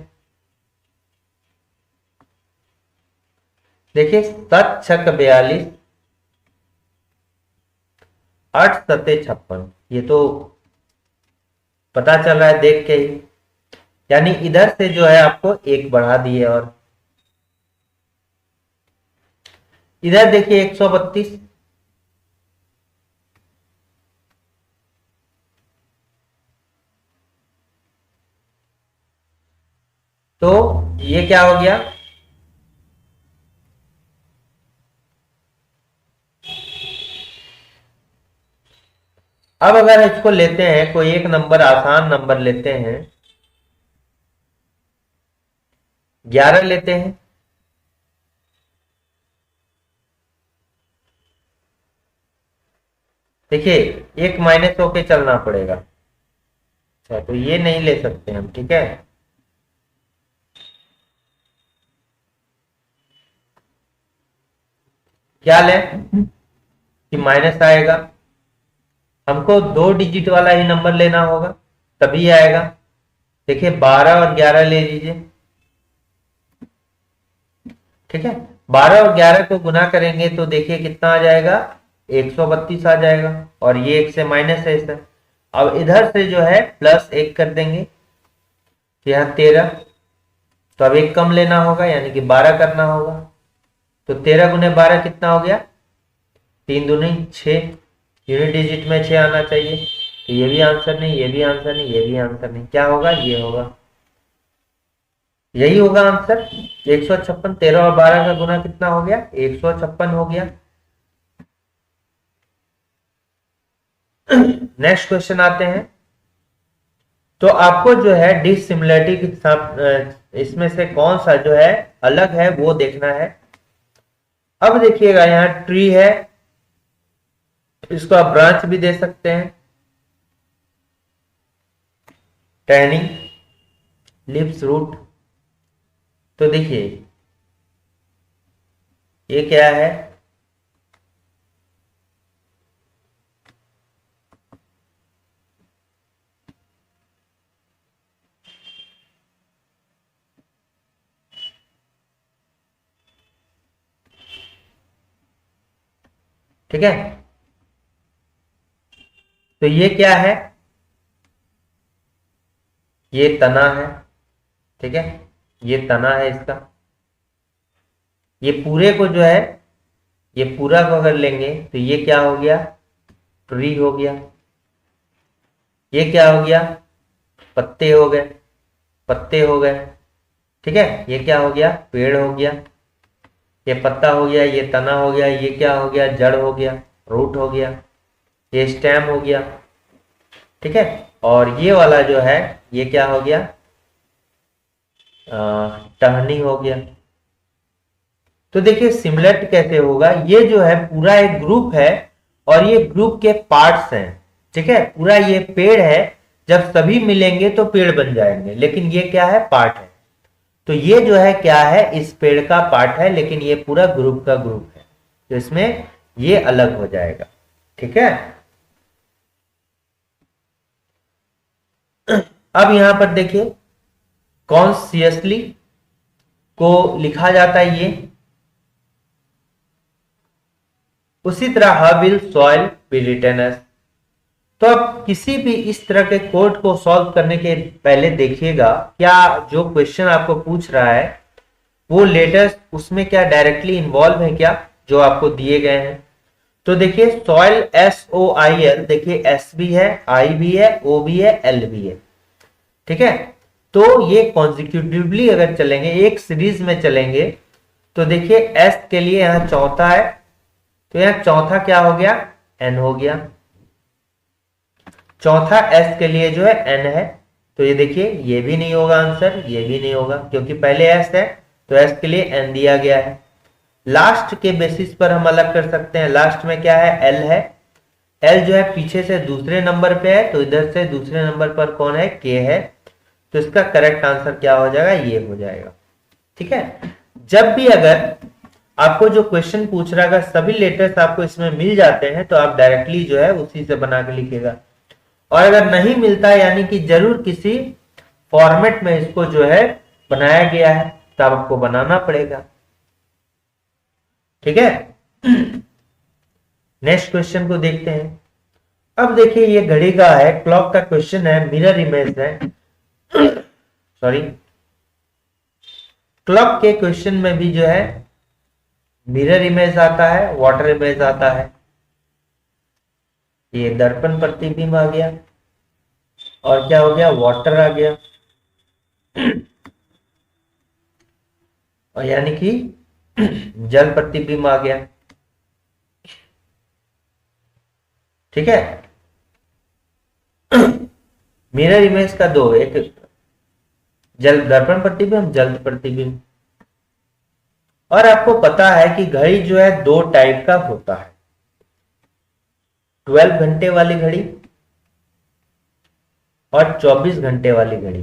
देखिए 7 छक 42, 8 सते 56, ये तो पता चल रहा है देख के ही, यानी इधर से जो है आपको एक बढ़ा दिए, और इधर देखिए 132, तो ये क्या हो गया, अब अगर इसको लेते हैं, कोई एक नंबर, आसान नंबर लेते हैं, 11 लेते हैं। देखिए एक माइनस होके चलना पड़ेगा, अच्छा तो ये नहीं ले सकते हम। ठीक है, क्या लें कि माइनस आएगा, हमको 2 डिजिट वाला ही नंबर लेना होगा तभी आएगा। देखिए 12 और 11 ले लीजिए। ठीक है, 12 और 11 को गुना करेंगे तो देखिए कितना आ जाएगा, 132 आ जाएगा, और ये एक से माइनस है इसका। अब इधर से जो है प्लस 1 कर देंगे, तो यहाँ 13, तो अब एक कम लेना होगा, यानी कि 12 करना होगा। तो 13 गुने 12 कितना हो गया, 3 दूनी 6, यूनिट डिजिट में 6 आना चाहिए। तो ये भी आंसर नहीं, ये भी आंसर नहीं, ये भी आंसर नहीं, क्या होगा, ये होगा, यही होगा आंसर 156। 13 और 12 का गुना कितना हो गया, 156 हो गया। नेक्स्ट क्वेश्चन आते हैं, तो आपको जो है डिसिमिलरिटी के साथ इसमें से कौन सा जो है अलग है वो देखना है। अब देखिएगा यहाँ ट्री है, इसको आप ब्रांच भी दे सकते हैं, टहनी, लिप्स, रूट। तो देखिए ये क्या है, ठीक है, तो ये क्या है, ये तना है। ठीक है, ये तना है इसका, ये पूरे को जो है, ये पूरा को अगर लेंगे तो ये क्या हो गया, ट्री हो गया। ये क्या हो गया, पत्ते हो गए, पत्ते हो गए। ठीक है, ये क्या हो गया, पेड़ हो गया। ये पत्ता हो गया, ये तना हो गया, ये क्या हो गया, जड़ हो गया, रूट हो गया, ये स्टेम हो गया। ठीक है, और ये वाला जो है ये क्या हो गया, टहनी हो गया। तो देखिए सिमिलर कैसे होगा, ये जो है पूरा एक ग्रुप है और ये ग्रुप के पार्ट्स हैं। ठीक है, पूरा ये पेड़ है, जब सभी मिलेंगे तो पेड़ बन जाएंगे, लेकिन ये क्या है, पार्ट है। तो ये जो है क्या है, इस पेड़ का पार्ट है, लेकिन ये पूरा ग्रुप का ग्रुप है, तो इसमें ये अलग हो जाएगा। ठीक है, अब यहां पर देखिए कॉन्शियसली को लिखा जाता है ये, उसी तरह how will soil be written as. तो अब किसी भी इस तरह के कोड को सॉल्व करने के पहले देखिएगा क्या जो क्वेश्चन आपको पूछ रहा है वो लेटर्स उसमें क्या डायरेक्टली इन्वॉल्व है क्या, जो आपको दिए गए हैं। तो देखिए सॉइल SOIL, देखिए S भी है, I भी है, O भी है, L भी है। ठीक है, तो ये कॉन्जिक्यूटिवली अगर चलेंगे, एक सीरीज में चलेंगे, तो देखिए S के लिए यहां चौथा है, तो यहां चौथा क्या हो गया, N हो गया। चौथा S के लिए जो है N है, तो ये देखिए ये भी नहीं होगा आंसर, ये भी नहीं होगा, क्योंकि पहले एस है तो एस के लिए एन दिया गया है। लास्ट के बेसिस पर हम अलग कर सकते हैं। लास्ट में क्या है, एल है। एल जो है पीछे से दूसरे नंबर पे है, तो इधर से दूसरे नंबर पर कौन है, के है। तो इसका करेक्ट आंसर क्या हो जाएगा, ये हो जाएगा। ठीक है, जब भी अगर आपको जो क्वेश्चन पूछ रहा है अगर सभी लेटर्स आपको इसमें मिल जाते हैं तो आप डायरेक्टली जो है उसी से बना के लिखेगा, और अगर नहीं मिलता है यानी कि जरूर किसी फॉर्मेट में इसको जो है बनाया गया है तब आपको बनाना पड़ेगा। ठीक है, नेक्स्ट क्वेश्चन को देखते हैं। अब देखिए ये घड़ी का है, क्लॉक का क्वेश्चन है, मिरर इमेज है। सॉरी, क्लॉक के क्वेश्चन में भी जो है मिरर इमेज आता है, वाटर इमेज आता है। ये दर्पण प्रतिबिंब आ गया, और क्या हो गया, वाटर आ गया, और यानी कि जल प्रतिबिंब आ गया। ठीक है, मिरर इमेज का दो, एक जल दर्पण प्रतिबिंब, जल प्रतिबिंब। और आपको पता है कि घड़ी जो है दो टाइप का होता है, 12 घंटे वाली घड़ी और 24 घंटे वाली घड़ी,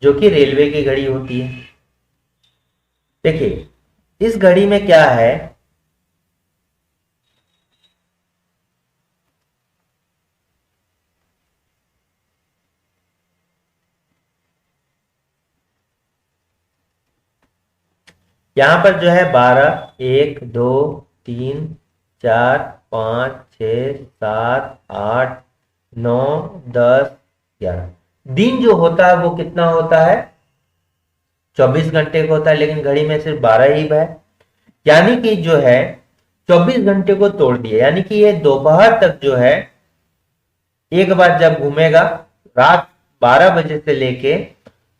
जो कि रेलवे की घड़ी होती है। देखिए इस घड़ी में क्या है, यहां पर जो है 12, 1, 2, 3, 4, 5, 6, 7, 8, 9, 10, 11 दिन जो होता है वो कितना होता है, 24 घंटे का होता है, लेकिन घड़ी में सिर्फ 12 ही है। यानी कि जो है 24 घंटे को तोड़ दिया, यानी कि ये दोपहर तक जो है एक बार जब घूमेगा, रात 12 बजे से लेके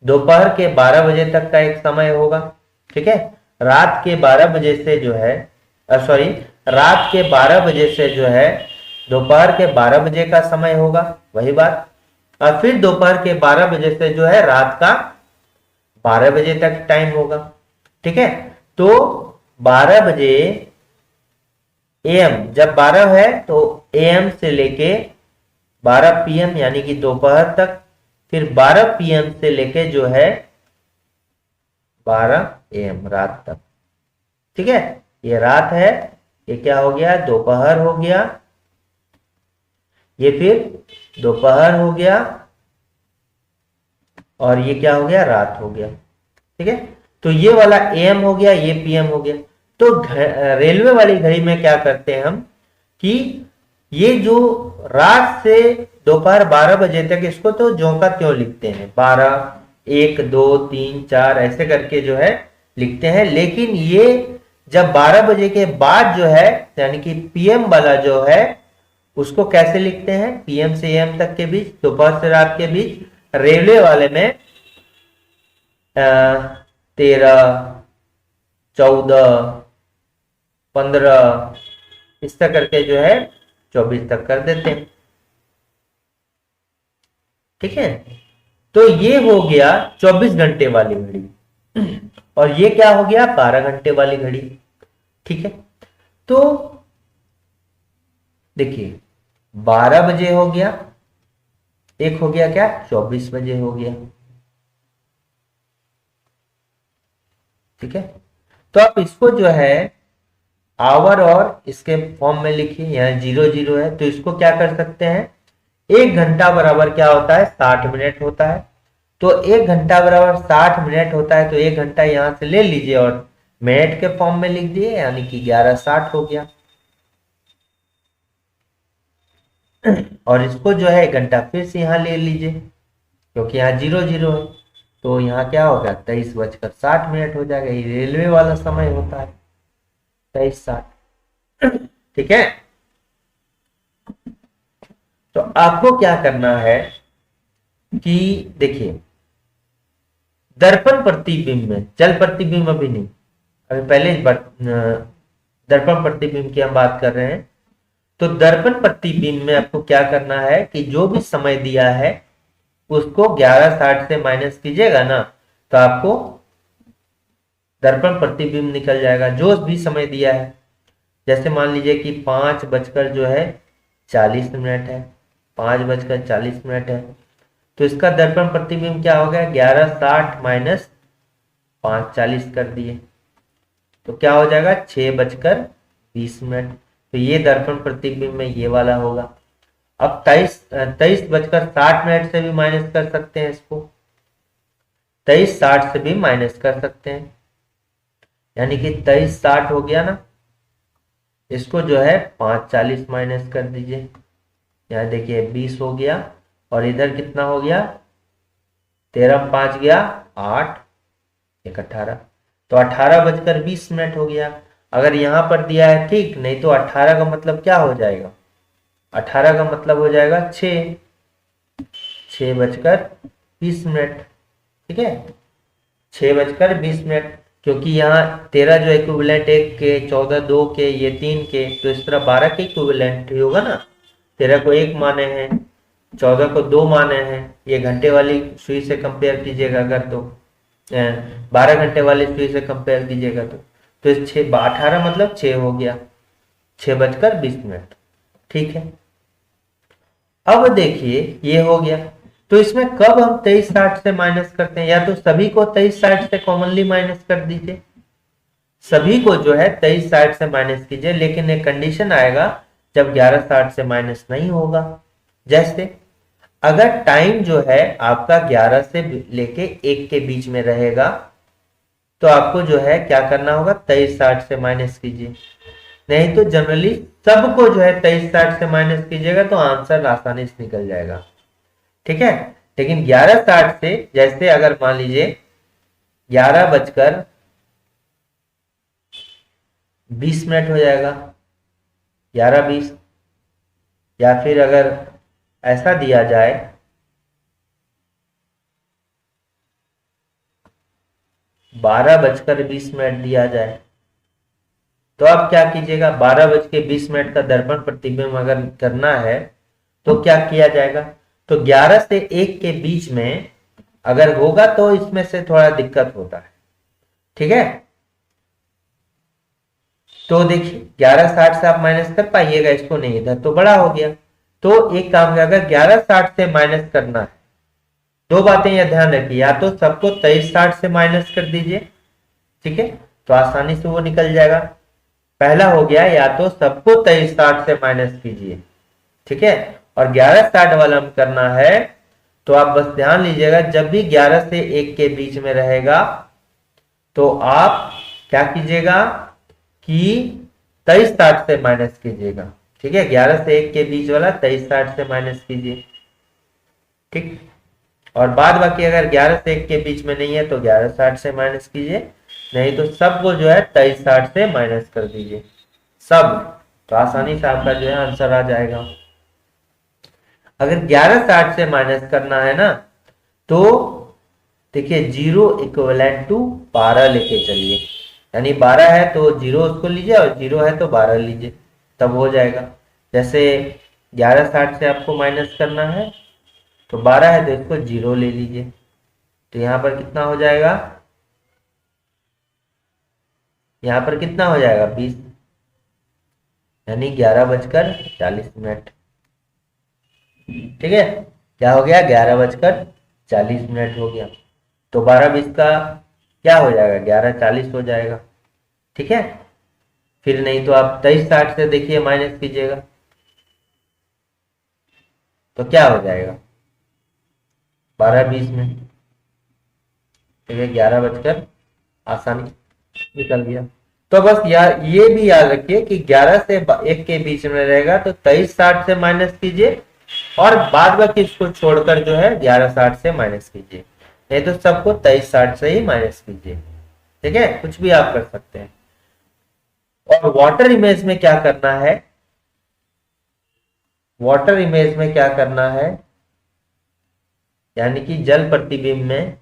दोपहर के 12 बजे तक का एक समय होगा। ठीक है, रात के 12 बजे से जो है सॉरी रात के 12 बजे से जो है दोपहर के 12 बजे का समय होगा, वही बात। और फिर दोपहर के 12 बजे से जो है रात का 12 बजे तक टाइम होगा। ठीक है, तो 12 बजे एएम, जब 12 है तो एएम से लेके 12 पीएम यानी कि दोपहर तक, फिर 12 पीएम से लेके जो है 12 एएम रात तक। ठीक है, ये रात है, ये क्या हो गया, दोपहर हो गया, ये फिर दोपहर हो गया, और ये क्या हो गया, रात हो गया। ठीक है, तो ये वाला एएम हो गया, ये पीएम हो गया। तो रेलवे वाली घड़ी में क्या करते हैं हम कि ये जो रात से दोपहर 12 बजे तक, इसको तो ज्यों का त्यों लिखते हैं, 12, 1, 2, 3, 4 ऐसे करके जो है लिखते हैं। लेकिन ये जब 12 बजे के बाद जो है यानी कि पीएम वाला जो है उसको कैसे लिखते हैं, पीएम से एएम तक के बीच, दोपहर से रात के बीच। रेलवे वाले में 13, 14, 15 इस तरह करके जो है 24 तक कर देते हैं। ठीक है, तो ये हो गया 24 घंटे वाली घड़ी, और ये क्या हो गया, 12 घंटे वाली घड़ी। ठीक है, तो देखिए 12 बजे हो गया, एक हो गया क्या, 24 बजे हो गया। ठीक है, तो आप इसको जो है आवर और इसके फॉर्म में लिखिए, यहाँ 00 है तो इसको क्या कर सकते हैं, 1 घंटा बराबर क्या होता है, 60 मिनट होता है। तो 1 घंटा बराबर 60 मिनट होता है, तो 1 घंटा यहां से ले लीजिए और मिनट के फॉर्म में लिख दिए, यानी कि 11:60 हो गया। और इसको जो है 1 घंटा फिर से यहाँ ले लीजिए, क्योंकि यहाँ 00 है, तो यहाँ क्या होगा, 23:60 हो जाएगा। ये रेलवे वाला समय होता है 23:60। ठीक है, तो आपको क्या करना है कि देखिए दर्पण प्रतिबिंब में, जल प्रतिबिंब अभी नहीं, अभी पहले दर्पण प्रतिबिंब की हम बात कर रहे हैं। तो दर्पण प्रतिबिंब में आपको क्या करना है कि जो भी समय दिया है उसको 1160 से माइनस कीजिएगा ना तो आपको दर्पण प्रतिबिंब निकल जाएगा जो भी समय दिया है। जैसे मान लीजिए कि 5 बजकर जो है 40 मिनट है, 5 बजकर 40 मिनट है, तो इसका दर्पण प्रतिबिंब क्या हो गया, 1160 माइनस 5:40 कर दिए तो क्या हो जाएगा 6 बजकर 20 मिनट। तो ये दर्पण प्रतिबिंब में ये वाला होगा। अब 23 बजकर 60 मिनट से भी माइनस कर सकते हैं इसको, 23:60 से भी माइनस कर सकते हैं, यानी कि 23:60 हो गया ना, इसको जो है 5:40 माइनस कर दीजिए, यहाँ देखिए 20 हो गया और इधर कितना हो गया, 13 5 गया 8 1 18, तो 18 बजकर 20 मिनट हो गया। अगर यहाँ पर दिया है ठीक, नहीं तो 18 का मतलब क्या हो जाएगा, 18 का मतलब हो जाएगा 6 बजकर 20 मिनट। ठीक है, 6 बजकर 20 मिनट, क्योंकि यहाँ 13 जो इक्विवेलेंट 1 के, 14 2 के, ये 3 के, तो इस तरह 12 के इक्विवेलेंट ही होगा ना। 13 को 1 माने हैं, 14 को 2 माने हैं, ये घंटे वाली सुई से कंपेयर कीजिएगा अगर तो 12 घंटे वाली सुई से कंपेयर कीजिएगा तो 18 मतलब 6 हो गया, 6 बजकर 20 मिनट। ठीक है, अब देखिए ये हो गया, तो इसमें कब हम 23:60 से माइनस करते हैं, या तो सभी को 23:60 से कॉमनली माइनस कर दीजिए, सभी को जो है 23:60 से माइनस कीजिए, लेकिन एक कंडीशन आएगा जब 11:60 से माइनस नहीं होगा। जैसे अगर टाइम जो है आपका 11 से लेके 1 के बीच में रहेगा तो आपको जो है क्या करना होगा, 23:60 से माइनस कीजिए, नहीं तो जनरली सबको जो है 23:60 से माइनस कीजिएगा तो आंसर आसानी से निकल जाएगा। ठीक है, लेकिन 11:60 से, जैसे अगर मान लीजिए 11 बजकर 20 मिनट हो जाएगा, 11:20, या फिर अगर ऐसा दिया जाए 12 बजकर 20 मिनट दिया जाए, तो आप क्या कीजिएगा, 12 बज के 20 मिनट का दर्पण प्रतिबिंब अगर करना है तो क्या किया जाएगा, तो 11 से 1 के बीच में अगर होगा तो इसमें से थोड़ा दिक्कत होता है। ठीक है, तो देखिए 11:60 से आप माइनस कर पाइएगा इसको, नहीं, इधर तो बड़ा हो गया, तो एक काम है, अगर 11:60 से माइनस करना है, दो बातें यह ध्यान रखिए, या तो सबको 23:60 से माइनस कर दीजिए, ठीक है, तो आसानी से वो निकल जाएगा, पहला हो गया, या तो सबको 23:60 से माइनस कीजिए, ठीक है, और 11:60 वाला हम करना है तो आप बस ध्यान लीजिएगा, जब भी 11 से 1 के बीच में रहेगा तो आप क्या कीजिएगा कि 23:60 से माइनस कीजिएगा। ठीक है, 11 से 1 के बीच वाला 23:60 से माइनस कीजिए। ठीक, और बाद बाकी अगर 11 से 1 के बीच में नहीं है तो 11:60 से माइनस कीजिए, नहीं तो सबको जो है 23:60 से माइनस कर दीजिए सब, तो आसानी से आपका जो है आंसर आ जाएगा। अगर 11:60 से माइनस करना है ना तो देखिए 0 इक्विवेलेंट टू 12 लेके चलिए, यानी 12 है तो 0 उसको लीजिए और 0 है तो 12 लीजिए, तब हो जाएगा। जैसे 11:60 से आपको माइनस करना है तो 12 है तो इसको 0 ले लीजिए, तो यहाँ पर कितना हो जाएगा, यहाँ पर कितना हो जाएगा 20, यानी 11 बजकर 40 मिनट। ठीक है, क्या हो गया, 11 बजकर 40 मिनट हो गया, तो 12 20 का क्या हो जाएगा, 11:40 हो जाएगा। ठीक है, फिर नहीं तो आप 23:60 से देखिए माइनस कीजिएगा तो क्या हो जाएगा, 12 20 में, ठीक है, 11 बजकर आसानी निकल गया। तो बस यार ये भी याद रखिए कि 11 से 1 के बीच में रहेगा तो 23:60 से माइनस कीजिए, और बाद बाकी इसको छोड़कर जो है 11:60 से माइनस कीजिए, नहीं तो सबको 23:60 से ही माइनस कीजिए। ठीक है, कुछ भी आप कर सकते हैं। और वाटर इमेज में क्या करना है, वाटर इमेज में क्या करना है, यानी कि जल प्रतिबिंब में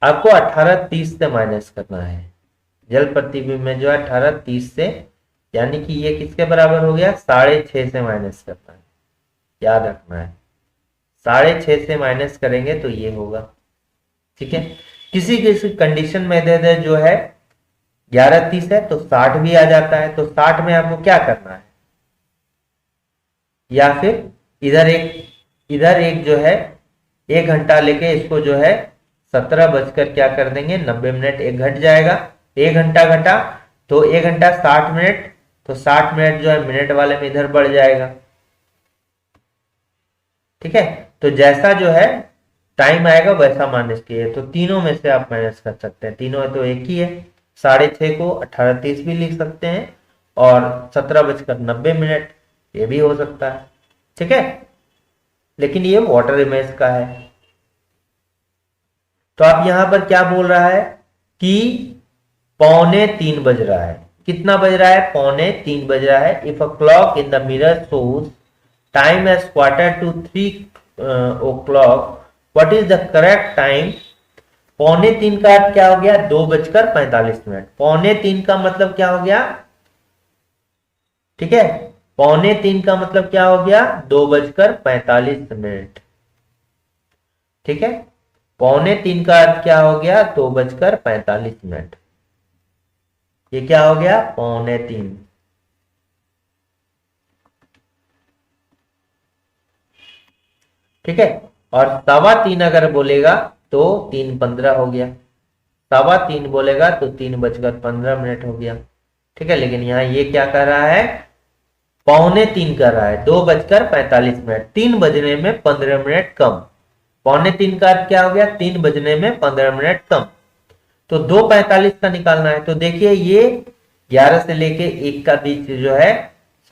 आपको 18:30 से माइनस करना है। जल प्रतिबिंब में जो है 18:30 से, यानी कि ये किसके बराबर हो गया, 6:30 से माइनस करना है, याद रखना है। 6:30 से माइनस करेंगे तो ये होगा। ठीक है, किसी किसी कंडीशन में दे दे जो है 11:30 है तो 60 भी आ जाता है, तो 60 में आपको क्या करना है, या फिर इधर एक जो है 1 घंटा लेके इसको जो है 17 बजकर क्या कर देंगे 90 मिनट, 1 घट जाएगा, 1 घंटा घटा तो 1 घंटा 60 मिनट, तो 60 मिनट जो है मिनट वाले में इधर बढ़ जाएगा। ठीक है, तो जैसा जो है टाइम आएगा वैसा माइनस किए, तो तीनों में से आप माइनस कर सकते हैं, तीनों तो एक ही है। 6:30 को 18:30 भी लिख सकते हैं और 17:90 ये भी हो सकता है। ठीक है, लेकिन ये वाटर इमेज का है। तो आप यहां पर क्या बोल रहा है कि 2:45 बज रहा है, कितना बज रहा है, 2:45 बज रहा है। If a clock in the mirror shows time as 2:45 o'clock, what is the correct time. 2:45 का अर्थ क्या हो गया, 2:45। 2:45 का मतलब क्या हो गया, ठीक है, 2:45 का मतलब क्या हो गया, 2:45। ठीक है, 2:45 का अर्थ क्या हो गया, 2:45। ये क्या हो गया, 2:45। ठीक है, और 3:15 अगर बोलेगा तो 3:15 हो गया, 3:15 बोलेगा तो 3:15 हो गया। ठीक है, लेकिन यहाँ ये क्या कर रहा है, 2:45 कर रहा है, 2:45, 3 बजने में 15 मिनट कम। 2:45 का अर्थ क्या हो गया, 3 बजने में 15 मिनट कम, तो 2:45 का निकालना है। तो देखिए ये 11 से लेके 1 का बीच जो है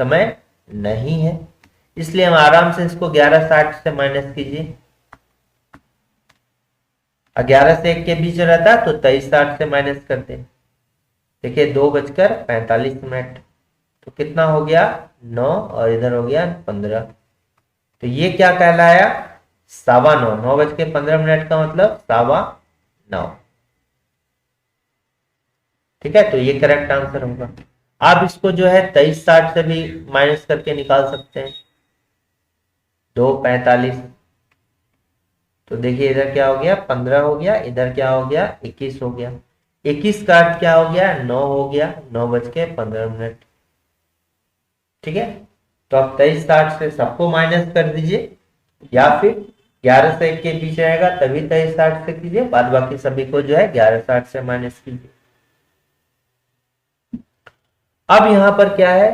समय नहीं है, इसलिए हम आराम से इसको 11:60 से माइनस कीजिए। 11 से 1 के बीच रहता तो 23:60 से माइनस करते। देखिए 2:45, तो कितना हो गया 9 और इधर हो गया 15, तो ये क्या कहलाया, 9:15। 9:15 का मतलब 9:15। ठीक है, तो ये करेक्ट आंसर होगा। आप इसको जो है 23:60 से भी माइनस करके निकाल सकते हैं, 2:45। तो देखिए इधर क्या हो गया, 15 हो गया, इधर क्या हो गया, 21 हो गया। 21 का अर्थ क्या हो गया, 9 हो गया, 9:15। ठीक है, तो आप 23:60 से सबको माइनस कर दीजिए, या फिर 11 से 1 के बीच रहेगा तभी 23:60 से कीजिए, बाद बाकी सभी को जो है 11:60 से माइनस कीजिए। अब यहां पर क्या है,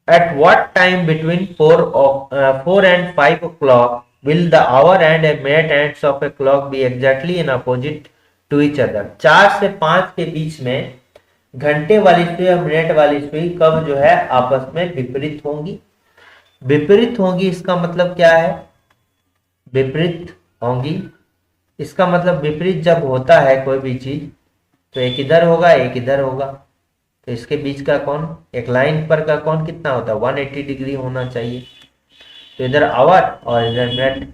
at what time between 4 and 5 o'clock will the hour and a minute hands of a clock be exactly in opposite to each other। 4 से 5 के बीच में घंटे वाली सुई और मिनट वाली सुई कब जो है आपस में विपरीत होंगी। विपरीत होंगी इसका मतलब क्या है, विपरीत होंगी इसका मतलब विपरीत जब होता है कोई भी चीज तो एक इधर होगा एक इधर होगा, तो इसके बीच का कोण, एक लाइन पर का कोण कितना होता है, 180 डिग्री होना चाहिए। तो इधर आवर और इधर मिनट।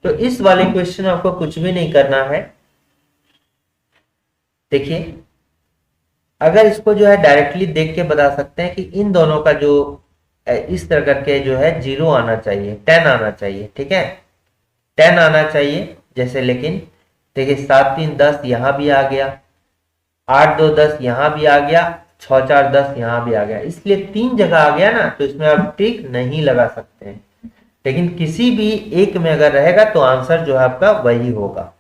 तो इस वाले क्वेश्चन में आपको कुछ भी नहीं करना है। देखिए अगर इसको जो है डायरेक्टली देख के बता सकते हैं कि इन दोनों का जो इस तरह करके जो है 0 आना चाहिए, 10 आना चाहिए। ठीक है, 10 आना चाहिए जैसे, लेकिन देखिए 7 3 10 यहां भी आ गया, 8 2 10 यहां भी आ गया, 6 4 10 यहां भी आ गया, इसलिए 3 जगह आ गया ना, तो इसमें आप टिक नहीं लगा सकते हैं। लेकिन किसी भी एक में अगर रहेगा तो आंसर जो है आपका वही होगा।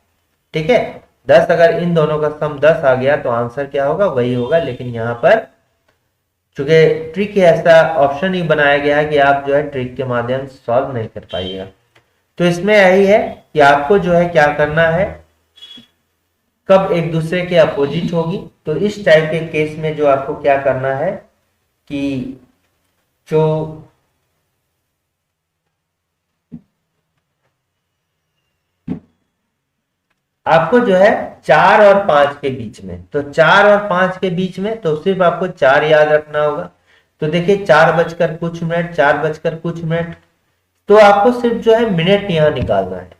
ठीक है, 10 अगर इन दोनों का सम 10 आ गया तो आंसर क्या होगा, वही होगा। लेकिन यहाँ पर चूंकि ट्रिक ऐसा ऑप्शन ही बनाया गया है कि आप जो है ट्रिक के माध्यम से सॉल्व नहीं कर पाइएगा। तो इसमें यही है कि आपको जो है क्या करना है, कब एक दूसरे के अपोजिट होगी, तो इस टाइप के केस में जो आपको क्या करना है कि जो आपको जो है 4 और 5 के बीच में, तो 4 और 5 के बीच में तो सिर्फ आपको 4 याद रखना होगा। तो देखिए 4 बजकर कुछ मिनट, 4 बजकर कुछ मिनट, तो आपको सिर्फ जो है मिनट यहां निकालना है।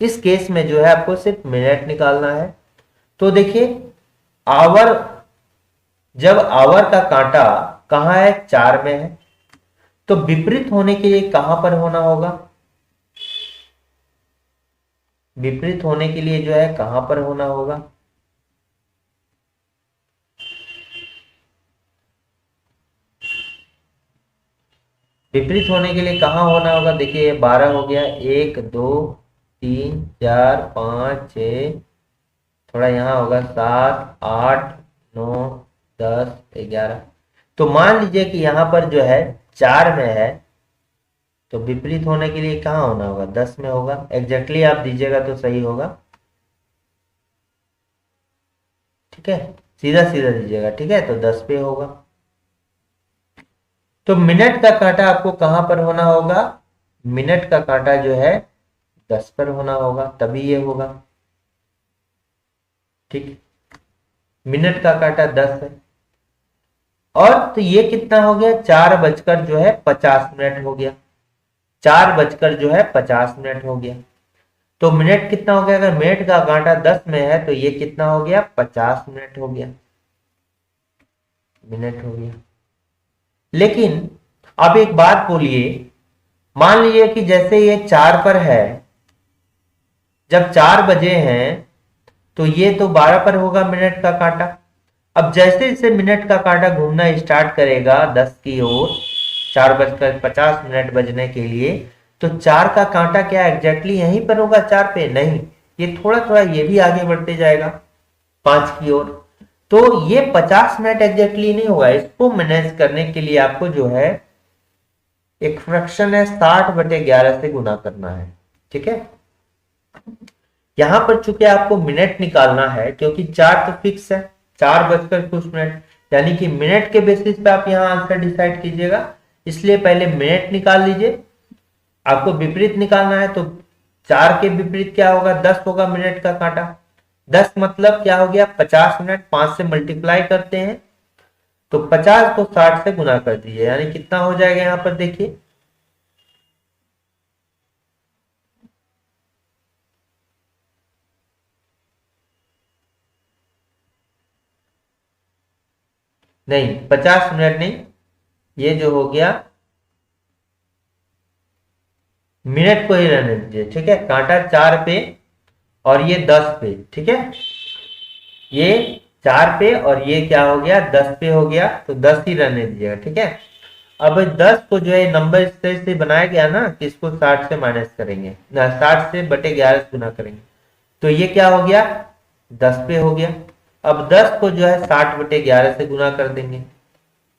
इस केस में जो है आपको सिर्फ मिनट निकालना है। तो देखिए आवर जब आवर का कांटा कहाँ है, 4 में है, तो विपरीत होने के लिए कहां पर होना होगा, विपरीत होने के लिए जो है कहां पर होना होगा, विपरीत होने के लिए कहां होना होगा। देखिए 12 हो गया, 1 2 3 4 5 6, थोड़ा यहां होगा 7 8 9 10 11। तो मान लीजिए कि यहां पर जो है 4 में है, तो विपरीत होने के लिए कहां होना होगा, 10 में होगा। एग्जैक्टली आप दीजिएगा तो सही होगा, ठीक है, सीधा सीधा दीजिएगा, ठीक है, तो 10 पे होगा। तो मिनट का कांटा आपको कहां पर होना होगा, मिनट का कांटा जो है 10 पर होना होगा, तभी ये होगा, ठीक। मिनट का कांटा 10 है, और तो ये कितना हो गया, 4 बजकर जो है 50 मिनट हो गया, 4 बजकर जो है 50 मिनट हो गया। तो मिनट कितना हो गया, अगर मिनट का कांटा 10 में है तो ये कितना हो गया, 50 मिनट हो गया, मिनट हो गया। लेकिन अब एक बात बोलिए, मान लीजिए कि जैसे ये 4 पर है, जब 4 बजे हैं तो ये तो 12 पर होगा मिनट का कांटा। अब जैसे जैसे मिनट का कांटा घूमना स्टार्ट करेगा 10 की ओर, 4 बजकर 50 मिनट बजने के लिए, तो 4 का कांटा क्या एग्जैक्टली यहीं पर होगा 4 पे, नहीं, ये थोड़ा थोड़ा ये भी आगे बढ़ते जाएगा 5 की ओर। तो ये 50 मिनट एग्जैक्टली नहीं होगा, इसको मैनेज करने के लिए आपको जो है एक फ्रैक्शन है 60/11 से गुना करना है, ठीक है। यहां पर चूंकि आपको मिनट निकालना है, क्योंकि 4 तो फिक्स है, 4 बजकर कुछ मिनट, यानी कि मिनट के बेसिस पे आप यहां आंसर डिसाइड कीजिएगा, इसलिए पहले मिनट निकाल लीजिए। आपको विपरीत निकालना है, तो 4 के विपरीत क्या होगा, 10 होगा मिनट का कांटा। 10 मतलब क्या हो गया, 50 मिनट, 5 से मल्टीप्लाई करते हैं तो 50 को 60 से गुना कर दीजिए, यानी कितना हो जाएगा यहां पर देखिए, नहीं 50 मिनट नहीं, ये जो हो गया, मिनट को ही रहने दीजिए, ठीक है। कांटा 4 पे और ये 10 पे, ठीक है, ये 4 पे और ये क्या हो गया, 10 पे हो गया, तो 10 ही रहने दीजिएगा, ठीक है। अब 10 को जो है नंबर इस तरह से बनाया गया ना कि इसको 60 से माइनस करेंगे ना, 60 से बटे 11 से गुना करेंगे, तो ये क्या हो गया, 10 पे हो गया। अब 10 को जो है 60/11 से गुना कर देंगे,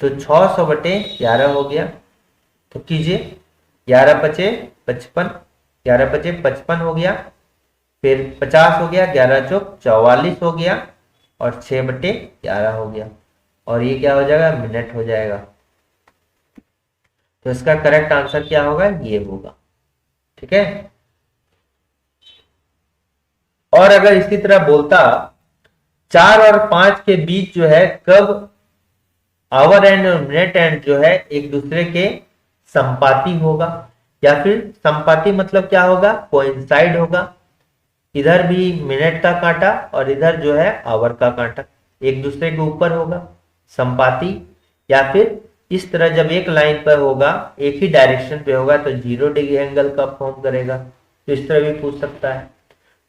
तो 600/11 हो गया। तो कीजिए, 11×5=55, 11×5=55 हो गया, फिर 50 हो गया, 11×4=44 हो गया, और 6/11 हो गया, और ये क्या हो जाएगा, मिनट हो जाएगा। तो इसका करेक्ट आंसर क्या होगा, ये होगा, ठीक है। और अगर इसी तरह बोलता 4 और 5 के बीच जो है कब आवर एंड और मिनट एंड जो है एक दूसरे के संपाती होगा, या फिर संपाती मतलब क्या होगा, कोइंसाइड होगा, इधर भी मिनट का कांटा और इधर जो है आवर का कांटा एक दूसरे के ऊपर होगा, संपाती। या फिर इस तरह जब एक लाइन पर होगा, एक ही डायरेक्शन पे होगा, तो 0 डिग्री एंगल का फॉर्म करेगा, तो इस तरह भी पूछ सकता है।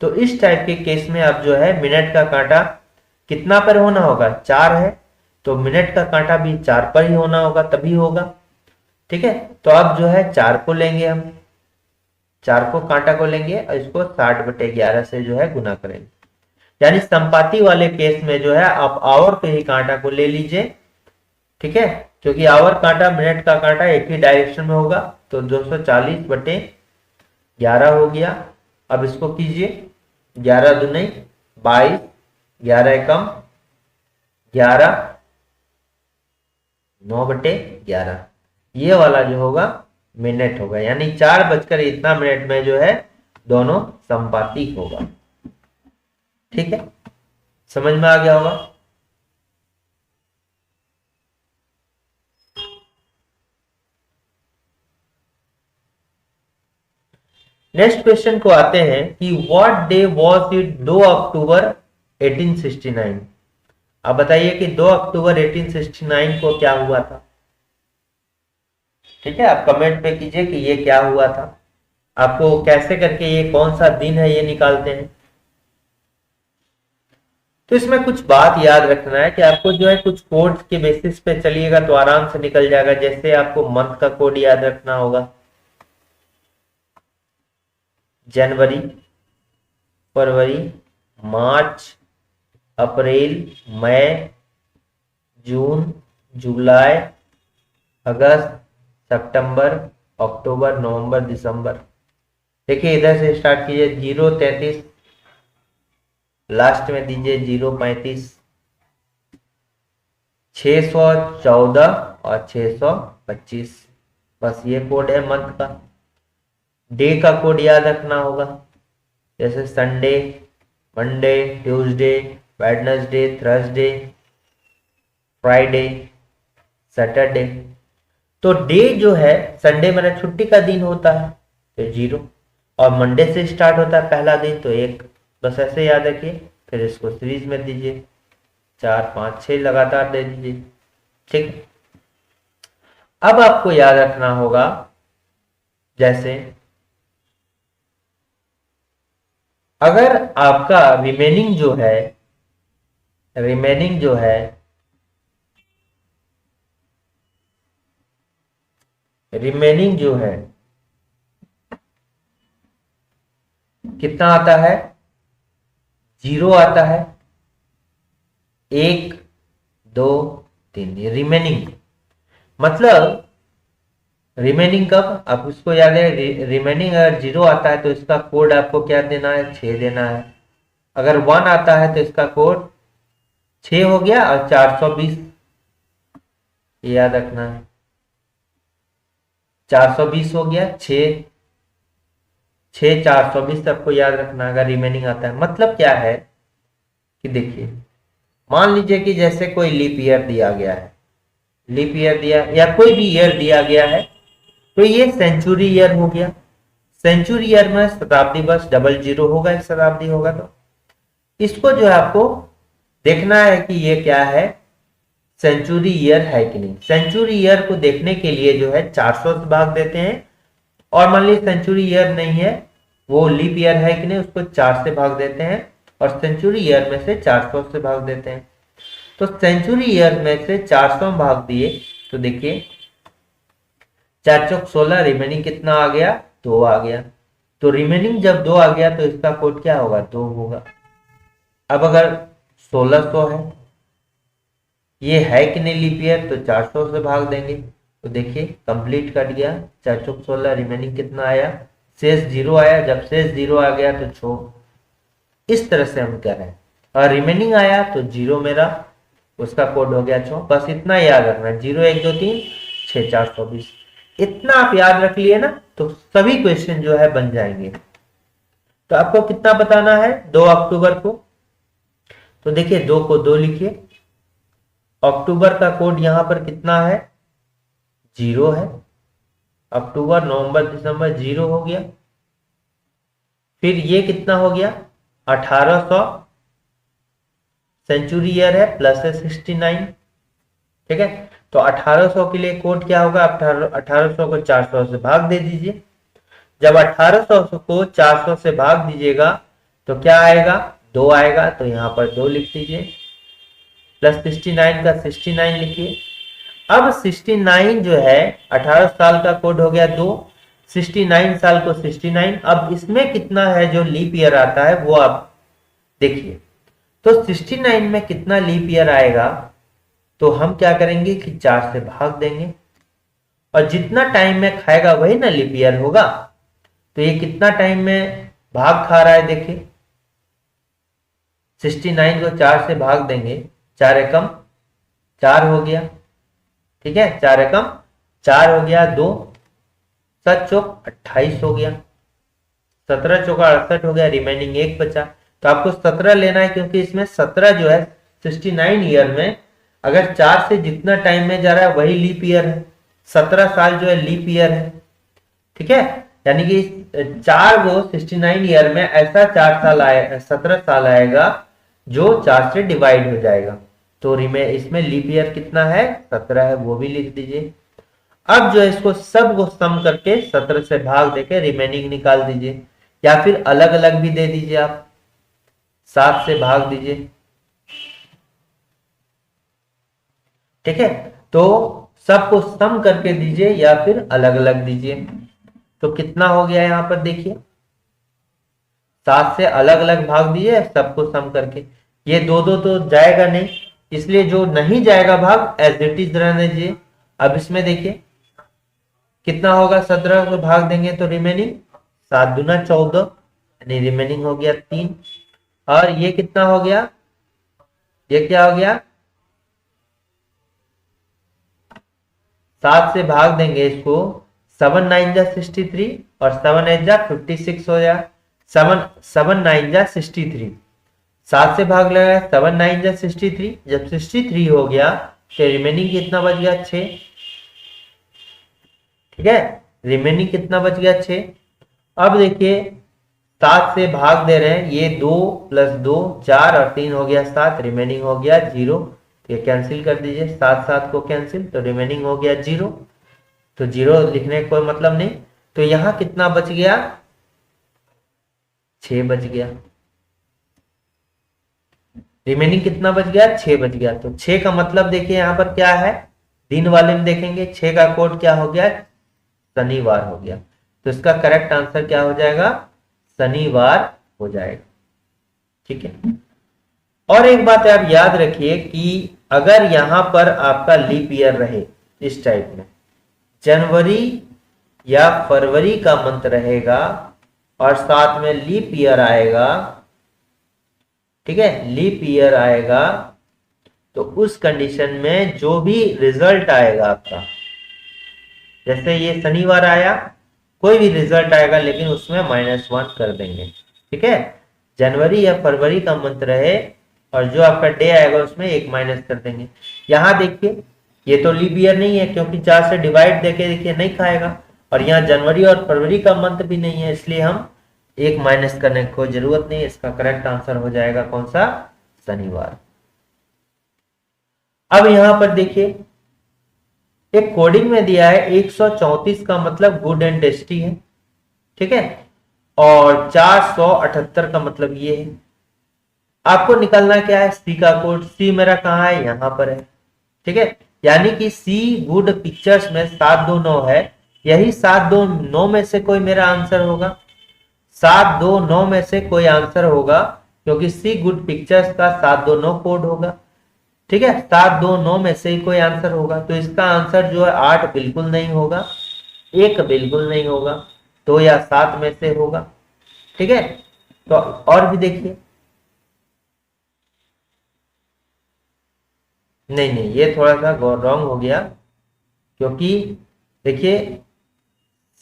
तो इस टाइप के केस में अब जो है मिनट का कांटा कितना पर होना होगा, 4 है, तो मिनट का कांटा भी 4 पर ही होना होगा, तभी होगा, ठीक है। तो अब जो है 4 को लेंगे हम, 4 को कांटा को लेंगे और इसको 60/11 से जो है गुना करेंगे, यानी संपाती वाले केस में जो है आप आवर पे ही कांटा को ले लीजिए, ठीक है, क्योंकि आवर कांटा मिनट का कांटा एक ही डायरेक्शन में होगा, तो 240/11 हो गया। अब इसको कीजिए, 11 दूनी 22, 11 एकम 11, 9/11, ये वाला जो होगा मिनट होगा, यानी 4 बजकर इतना मिनट में जो है दोनों संपाती होगा, ठीक है, समझ में आ गया होगा। नेक्स्ट क्वेश्चन को आते हैं कि व्हाट डे वॉज इट 2 अक्टूबर 1869। आप बताइए कि 2 अक्टूबर 1869 को क्या हुआ था। ठीक है, आप कमेंट पे कीजिए कि ये क्या हुआ था। आपको कैसे करके ये कौन सा दिन है ये निकालते हैं। तो इसमें कुछ बात याद रखना है कि आपको जो है कुछ कोड्स के बेसिस पे चलिएगा तो आराम से निकल जाएगा। जैसे आपको मंथ का कोड याद रखना होगा, जनवरी, फरवरी, मार्च, अप्रैल, मई, जून, जुलाई, अगस्त, सितंबर, अक्टूबर, नवंबर, दिसंबर। देखिए इधर से स्टार्ट कीजिए, 033, लास्ट में दीजिए 035, 614 और 625। बस ये कोड है मंथ का। डे का कोड याद रखना होगा, जैसे Sunday, Monday, Tuesday, Wednesday, Thursday, Friday, Saturday. तो डे जो है, संडे मेरा छुट्टी का दिन होता है तो 0, और मंडे से स्टार्ट होता है पहला दिन तो 1। बस ऐसे याद रखिए, फिर इसको सीरीज में दीजिए, 4 5 6 लगातार दे दीजिए। ठीक, अब आपको याद रखना होगा, जैसे अगर आपका रिमेनिंग जो है, रिमेनिंग जो है रिमेनिंग जो है कितना आता है, 0 आता है, 1 2 3, ये रिमेनिंग। मतलब रिमेनिंग कब, आप उसको याद है, रिमेनिंग अगर 0 आता है तो इसका कोड आपको क्या देना है, 6 देना है। अगर 1 आता है तो इसका कोड 6 हो गया, और 420 याद रखना है, 420 हो गया, 6 6 420 सबको याद रखना है अगर रिमेनिंग आता है। मतलब क्या है कि देखिए, मान लीजिए कि जैसे कोई लीप ईयर दिया गया है, लीप ईयर दिया या कोई भी ईयर दिया गया है, तो ये सेंचुरी ईयर हो गया। सेंचुरी ईयर में शताब्दी बस 00 होगा, एक शताब्दी होगा। तो इसको जो है आपको देखना है कि ये क्या है, सेंचुरी ईयर है कि नहीं। सेंचुरी ईयर को देखने के लिए जो है 400 से भाग देते हैं, और मान लीजिए सेंचुरी ईयर नहीं है, वो लीप ईयर है कि नहीं, उसको 4 से भाग देते हैं, और सेंचुरी ईयर में से 400 से भाग देते हैं। तो सेंचुरी ईयर में से 400 भाग दिए तो देखिए 4 चौक 16, रिमेनिंग कितना आ गया, 2 आ गया। तो रिमेनिंग जब 2 आ गया तो इसका कोड क्या होगा, 2 होगा। अब अगर 1600 है, ये है कि नहीं लीप ईयर, तो 400 से भाग देंगे तो देखिए कंप्लीट कट गया, 4 चौक 16, रिमेनिंग कितना आया, शेष 0 आया। जब शेष 0 आ गया तो छो, इस तरह से हम कर रहे हैं। और रिमेनिंग आया तो 0 मेरा, उसका कोड हो गया 6। बस इतना याद रखना, 0 1 2 3 6 420। इतना आप याद रख लिए ना तो सभी क्वेश्चन जो है बन जाएंगे। तो आपको कितना बताना है, 2 अक्टूबर को। तो देखिए 2 को 2 लिखिए, अक्टूबर का कोड यहां पर कितना है, 0 है। अक्टूबर, नवंबर, दिसंबर 0 हो गया। फिर ये कितना हो गया, 1800, सेंचुरी ईयर है, प्लस है 69। ठीक है, तो 1800 के लिए कोड क्या होगा, 1800 को 400 से भाग दे दीजिए। जब 1800 को 400 से भाग दीजिएगा तो क्या आएगा, 2 आएगा। तो यहां पर 2 लिख दीजिए, प्लस 69 का 69 लिखिए। अब 69 जो है, 18 साल का कोड हो गया 2, 69 साल को 69। अब इसमें कितना है जो लीप ईयर आता है वो आप देखिए। तो 69 में कितना लीप ईयर आएगा, तो हम क्या करेंगे कि 4 से भाग देंगे, और जितना टाइम में खाएगा वही ना लीप ईयर होगा। तो ये कितना टाइम में भाग खा रहा है, देखिए 69 को 4 से भाग देंगे, 4 एकम 4 हो गया। ठीक है, 4 एकम 4 हो गया, 2 7 चौक 28 हो गया, 17 चौका 68 हो गया, रिमेनिंग 1 बचा। तो आपको 17 लेना है, क्योंकि इसमें 17 जो है 69 ईयर में अगर 4 से जितना टाइम में जा रहा है वही लीप ईयर है। 17 साल जो है लीप ईयर है। ठीक है, यानी कि 4 को 69 ईयर में ऐसा 4 साल आए, 17 साल आएगा जो 4 से डिवाइड हो जाएगा। तो इसमें लीप ईयर कितना है, 17 है, वो भी लिख दीजिए। अब जो है इसको सब को सम करके 17 से भाग देके रिमेनिंग निकाल दीजिए, या फिर अलग अलग भी दे दीजिए आप, 7 से भाग दीजिए। ठीक है, तो सबको सम करके दीजिए या फिर अलग अलग दीजिए। तो कितना हो गया यहां पर देखिए, 7 से अलग अलग भाग दीजिए, सबको सम करके। ये दो दो तो जाएगा नहीं, इसलिए जो नहीं जाएगा भाग एज इट इज रहने दीजिए। अब इसमें देखिए कितना होगा, 17 को भाग देंगे तो रिमेनिंग 7 दूना 14, यानी रिमेनिंग हो गया 3। और ये कितना हो गया, ये क्या हो गया, 7 से भाग देंगे इसको, 7 9 जा 63 और 7 8 जा 56 हो जाए, 7 9 जा 63, 7 से भाग लगाया, 7 9 जा 63, जब 63 हो गया तो रिमेनिंग कितना बच गया, 6। ठीक है, रिमेनिंग कितना बच गया, 6। अब देखिए 7 से भाग दे रहे हैं, ये 2 + 2 4 और 3 हो गया 7, रिमेनिंग हो गया 0। ये कैंसिल कर दीजिए, 7 7 को कैंसिल, तो रिमेनिंग हो गया 0। तो 0 लिखने का कोई मतलब नहीं, तो यहां कितना बच गया, 6 बच गया। रिमेनिंग कितना बच गया, 6 बच गया। तो 6 का मतलब देखिए यहां पर क्या है, दिन वाले में देखेंगे 6 का कोड क्या हो गया, शनिवार हो गया। तो इसका करेक्ट आंसर क्या हो जाएगा, शनिवार हो जाएगा। ठीक है, और एक बात आप याद रखिए कि अगर यहां पर आपका लीप ईयर रहे इस टाइप में, जनवरी या फरवरी का मंथ रहेगा और साथ में लीप ईयर आएगा, ठीक है, लीप ईयर आएगा, तो उस कंडीशन में जो भी रिजल्ट आएगा आपका, जैसे ये शनिवार आया, कोई भी रिजल्ट आएगा लेकिन उसमें -1 कर देंगे। ठीक है, जनवरी या फरवरी का मंथ रहे और जो आपका डे आएगा उसमें 1 माइनस कर देंगे। यहां देखिए ये तो लीप ईयर नहीं है, क्योंकि 4 से डिवाइड देके देखिए नहीं खाएगा, और यहाँ जनवरी और फरवरी का मंथ भी नहीं है, इसलिए हम 1 माइनस करने की कोई जरूरत नहीं है। इसका करेक्ट आंसर हो जाएगा कौन सा, शनिवार। अब यहां पर देखिए एक कोडिंग में दिया है 134 का मतलब गुड एंड टेस्टी है। ठीक है, और 478 का मतलब ये है। आपको निकलना क्या है, सी का कोड। सी मेरा कहां है, यहां पर है। ठीक है, यानी कि सी गुड पिक्चर्स में 729 है, यही 729 में से कोई मेरा आंसर होगा, 729 में से कोई आंसर होगा, क्योंकि सी गुड पिक्चर्स का 729 कोड होगा। ठीक है, 729 में से ही कोई आंसर होगा। तो इसका आंसर जो है 8 बिल्कुल नहीं होगा, 1 बिल्कुल नहीं होगा, 2 या 7 में से होगा। ठीक है, तो और भी देखिए, नहीं नहीं ये थोड़ा सा रॉन्ग हो गया, क्योंकि देखिए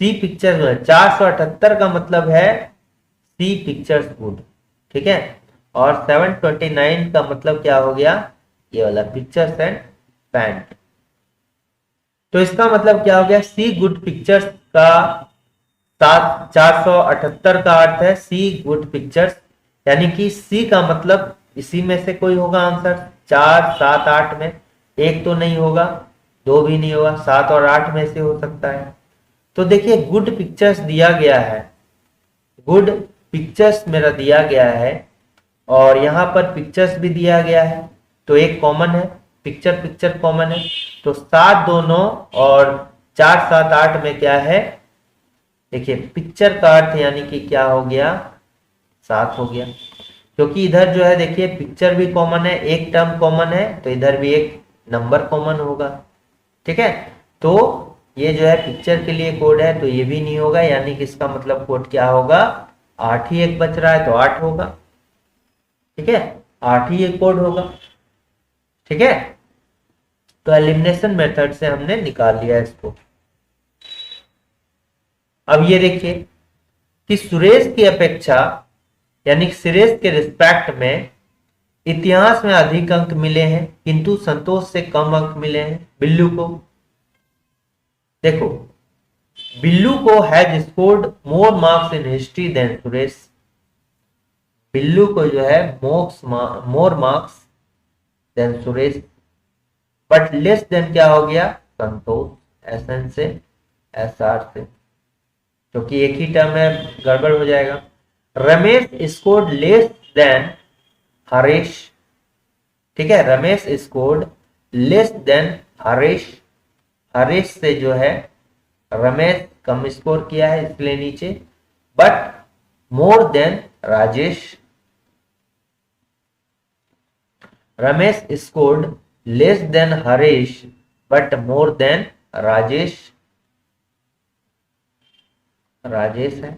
सी पिक्चर्स में 478 का मतलब है सी पिक्चर्स गुड। ठीक है, और 729 का मतलब क्या हो गया, ये वाला पिक्चर्स एंड पैंट। तो इसका मतलब क्या हो गया, सी गुड पिक्चर्स का 478 का अर्थ है सी गुड पिक्चर्स, यानी कि सी का मतलब इसी में से कोई होगा आंसर। 4 7 8 में एक तो नहीं होगा, 2 भी नहीं होगा, 7 और 8 में से हो सकता है। तो देखिए गुड पिक्चर्स दिया गया है, गुड पिक्चर्स मेरा दिया गया है, और यहां पर पिक्चर्स भी दिया गया है, तो एक कॉमन है, पिक्चर पिक्चर कॉमन है। तो 7 2 9 और 4 7 8 में क्या है, देखिए पिक्चर का अर्थ यानी कि क्या हो गया, 7 हो गया, क्योंकि इधर जो है देखिए पिक्चर भी कॉमन है, एक टर्म कॉमन है, तो इधर भी एक नंबर कॉमन होगा। ठीक है, तो ये जो है पिक्चर के लिए कोड है, तो ये भी नहीं होगा, यानी कि इसका मतलब कोड क्या होगा, 8 ही एक बच रहा है तो 8 होगा। ठीक है, 8 ही एक कोड होगा। ठीक है, तो एलिमिनेशन मेथड से हमने निकाल लिया इसको। अब ये देखिए कि सुरेश की अपेक्षा यानी सुरेश के रिस्पेक्ट में इतिहास में अधिक अंक मिले हैं, किंतु संतोष से कम अंक मिले हैं बिल्लू को। देखो बिल्लू को has scored more marks in history than Suresh. Billu को जो है more marks than Suresh, but less than क्या हो गया, संतोष, एसएन से एसआर से, क्योंकि एक ही टर्म है, गड़बड़ हो जाएगा। Ramesh scored less than Harish, ठीक है, Ramesh scored less than Harish, Harish से जो है रमेश कम स्कोर किया है इसलिए नीचे, but more than Rajesh, Ramesh scored less than Harish but more than Rajesh, Rajesh है,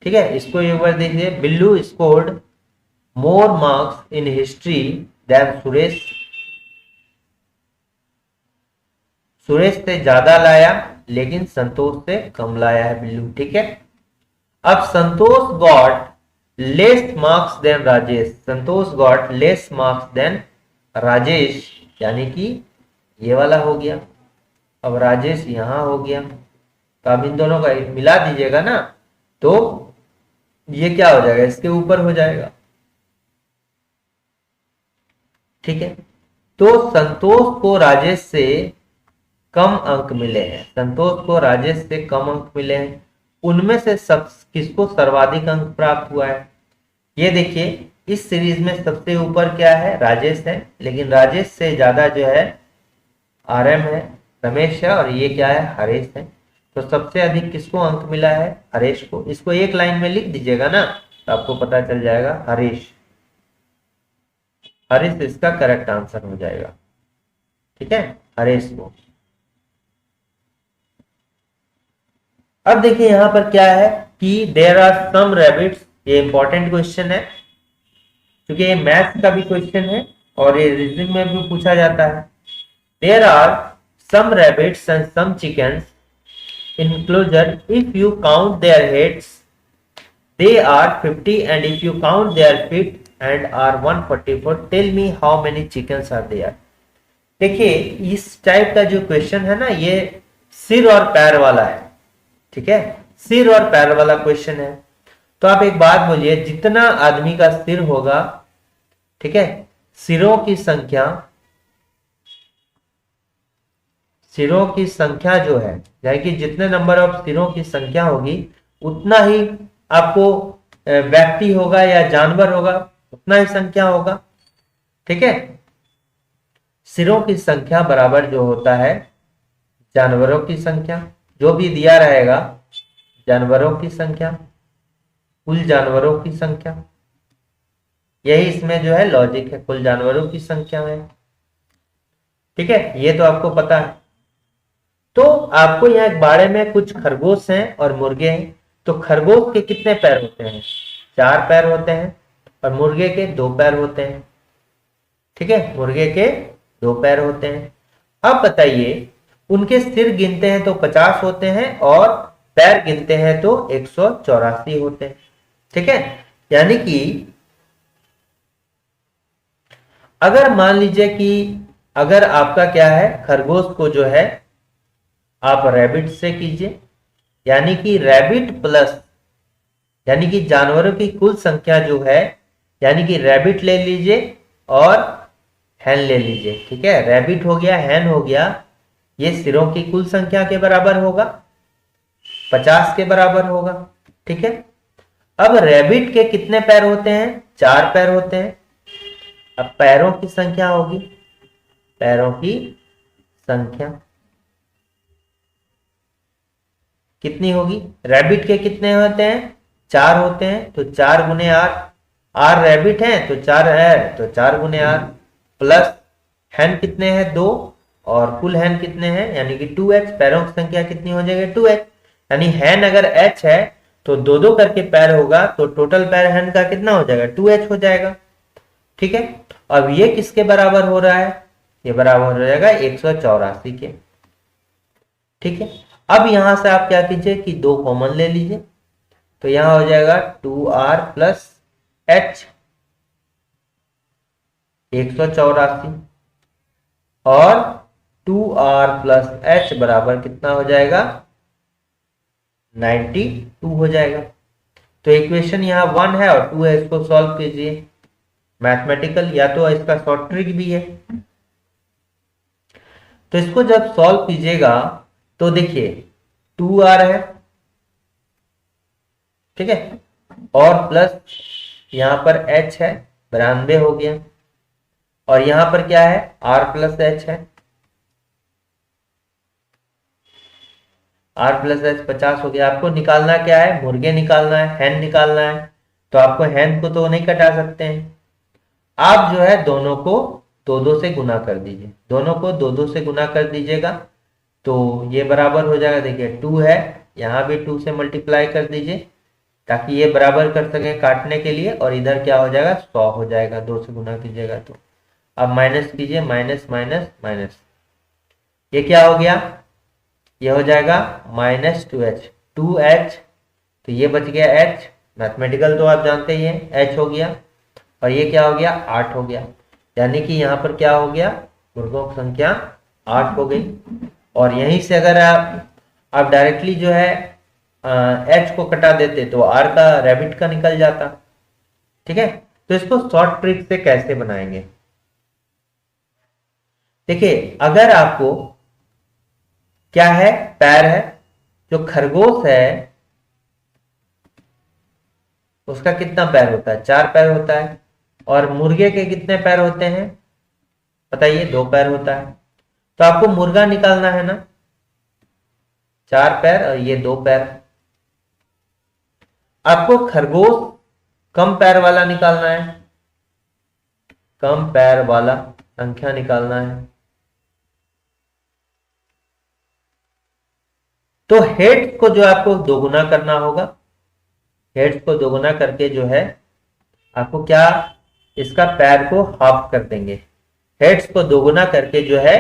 ठीक है। इसको एक बार देखिए, Billu scored more marks in history than Suresh, Suresh से ज्यादा लाया लेकिन संतोष से कम लाया है बिल्लू, ठीक है। अब Santosh got less marks than Rajesh, Santosh got less marks than Rajesh, यानी कि ये वाला हो गया। अब राजेश यहां हो गया, तो अब इन दोनों का मिला दीजिएगा ना, तो ये क्या हो जाएगा, इसके ऊपर हो जाएगा, ठीक है। तो संतोष को राजेश से कम अंक मिले हैं, संतोष को राजेश से कम अंक मिले हैं। उनमें से सब किसको सर्वाधिक अंक प्राप्त हुआ है, ये देखिए, इस सीरीज में सबसे ऊपर क्या है, राजेश है, लेकिन राजेश से ज्यादा जो है आरएम है, रमेश है, और ये क्या है, हरेश है। तो सबसे अधिक किसको अंक मिला है, हरेश को। इसको एक लाइन में लिख दीजिएगा ना, तो आपको पता चल जाएगा, हरीश, हरीश इसका करेक्ट आंसर हो जाएगा, ठीक है, हरीश को। अब देखिए यहां पर क्या है कि देयर आर सम रैबिट्स, ये इंपॉर्टेंट क्वेश्चन है क्योंकि ये मैथ्स का भी क्वेश्चन है और ये रीजनिंग में भी पूछा जाता है। There are some rabbits and some chickens enclosure, if you count their heads they are 50 and if you count their feet and are 144, tell me how many chickens are there। देखिए इस type का जो question है ना, ये सिर और पैर वाला है, ठीक है, सिर और पैर वाला क्वेश्चन है। तो आप एक बात बोलिए, जितना आदमी का सिर होगा, ठीक है, सिरों की संख्या, सिरों की संख्या जो है, यानी कि जितने नंबर ऑफ सिरों की संख्या होगी उतना ही आपको व्यक्ति होगा या जानवर होगा, उतना ही संख्या होगा, ठीक है। सिरों की संख्या बराबर जो होता है जानवरों की संख्या, जो भी दिया रहेगा जानवरों की संख्या, कुल जानवरों की संख्या, यही इसमें जो है लॉजिक है, कुल जानवरों की संख्या है, ठीक है, ये तो आपको पता है। तो आपको यहाँ एक बाड़े में कुछ खरगोश हैं और मुर्गे हैं, तो खरगोश के कितने पैर होते हैं, 4 पैर होते हैं, और मुर्गे के 2 पैर होते हैं, ठीक है, मुर्गे के 2 पैर होते हैं। अब बताइए, उनके सिर गिनते हैं तो 50 होते हैं और पैर गिनते हैं तो 184 होते हैं, ठीक है। यानी कि अगर मान लीजिए कि अगर आपका क्या है, खरगोश को जो है आप रैबिट से कीजिए, यानी कि रैबिट प्लस, यानी कि जानवरों की कुल संख्या जो है, यानी कि रैबिट ले लीजिए और हैन ले लीजिए, ठीक है, रैबिट हो गया, हैन हो गया, ये सिरों की कुल संख्या के बराबर होगा, 50 के बराबर होगा, ठीक है। अब रैबिट के कितने पैर होते हैं, 4 पैर होते हैं। अब पैरों की संख्या होगी, पैरों की संख्या कितनी होगी, रैबिट के कितने होते हैं, 4 होते हैं, तो 4 गुने 8, आर रैबिट है तो 4 है, तो 4 गुने 8, प्लस हैन कितने हैं, 2, और कुल हैन कितने हैं, यानी कि 2h, पैरों की संख्या कितनी हो जाएगी, 2h, यानी हैन अगर h है तो 2-2 करके पैर होगा, तो टोटल पैर हैन का कितना हो जाएगा, 2h हो जाएगा, ठीक है। अब ये किसके बराबर हो रहा है, ये बराबर हो जाएगा 184 के, ठीक है। अब यहां से आप क्या कीजिए कि 2 कॉमन ले लीजिए, तो यहां हो जाएगा 2r प्लस h 184 और 2r प्लस h बराबर कितना हो जाएगा, 92 हो जाएगा। तो इक्वेशन यहाँ 1 है और 2 है, इसको सॉल्व कीजिए, मैथमेटिकल, या तो इसका शॉर्ट ट्रिक भी है। तो इसको जब सॉल्व कीजिएगा तो देखिए 2r है, ठीक है, और प्लस यहां पर h है, 92 हो गया, और यहां पर क्या है, r प्लस h है, r प्लस h 50 हो गया। आपको निकालना क्या है, मुर्गे निकालना है, हैन निकालना है। तो आपको हैन को तो नहीं कटा सकते हैं, आप जो है दोनों को दो दो से गुना कर दीजिए, दोनों को दो दो से गुना कर दीजिएगा तो ये बराबर हो जाएगा। देखिए 2 है, यहां भी 2 से मल्टीप्लाई कर दीजिए ताकि ये बराबर कर सके काटने के लिए, और इधर क्या हो जाएगा, 100 हो जाएगा, 2 से गुना कीजिएगा तो। अब माइनस कीजिए, माइनस माइनस माइनस, ये क्या हो गया, ये हो जाएगा -2h, 2h, तो ये बच गया h, मैथमेटिकल तो आप जानते ही हैं, h हो गया, और ये क्या हो गया, 8 हो गया। यानी कि यहाँ पर क्या हो गया, वर्गों की संख्या 8 हो गई। और यहीं से अगर आप डायरेक्टली जो है h को कटा देते तो r का रैबिट का निकल जाता, ठीक है। तो इसको शॉर्ट ट्रिक से कैसे बनाएंगे, देखिए अगर आपको क्या है, पैर है, जो खरगोश है उसका कितना पैर होता है, 4 पैर होता है, और मुर्गे के कितने पैर होते हैं बताइए, 2 पैर होता है। तो आपको मुर्गा निकालना है ना, 4 पैर और ये 2 पैर। आपको खरगोश कम पैर वाला निकालना है, कम पैर वाला संख्या निकालना है। तो हेड्स को जो आपको दोगुना करना होगा, हेड्स को दोगुना करके जो है आपको क्या, इसका पैर को हाफ कर देंगे। हेड्स को दोगुना करके जो है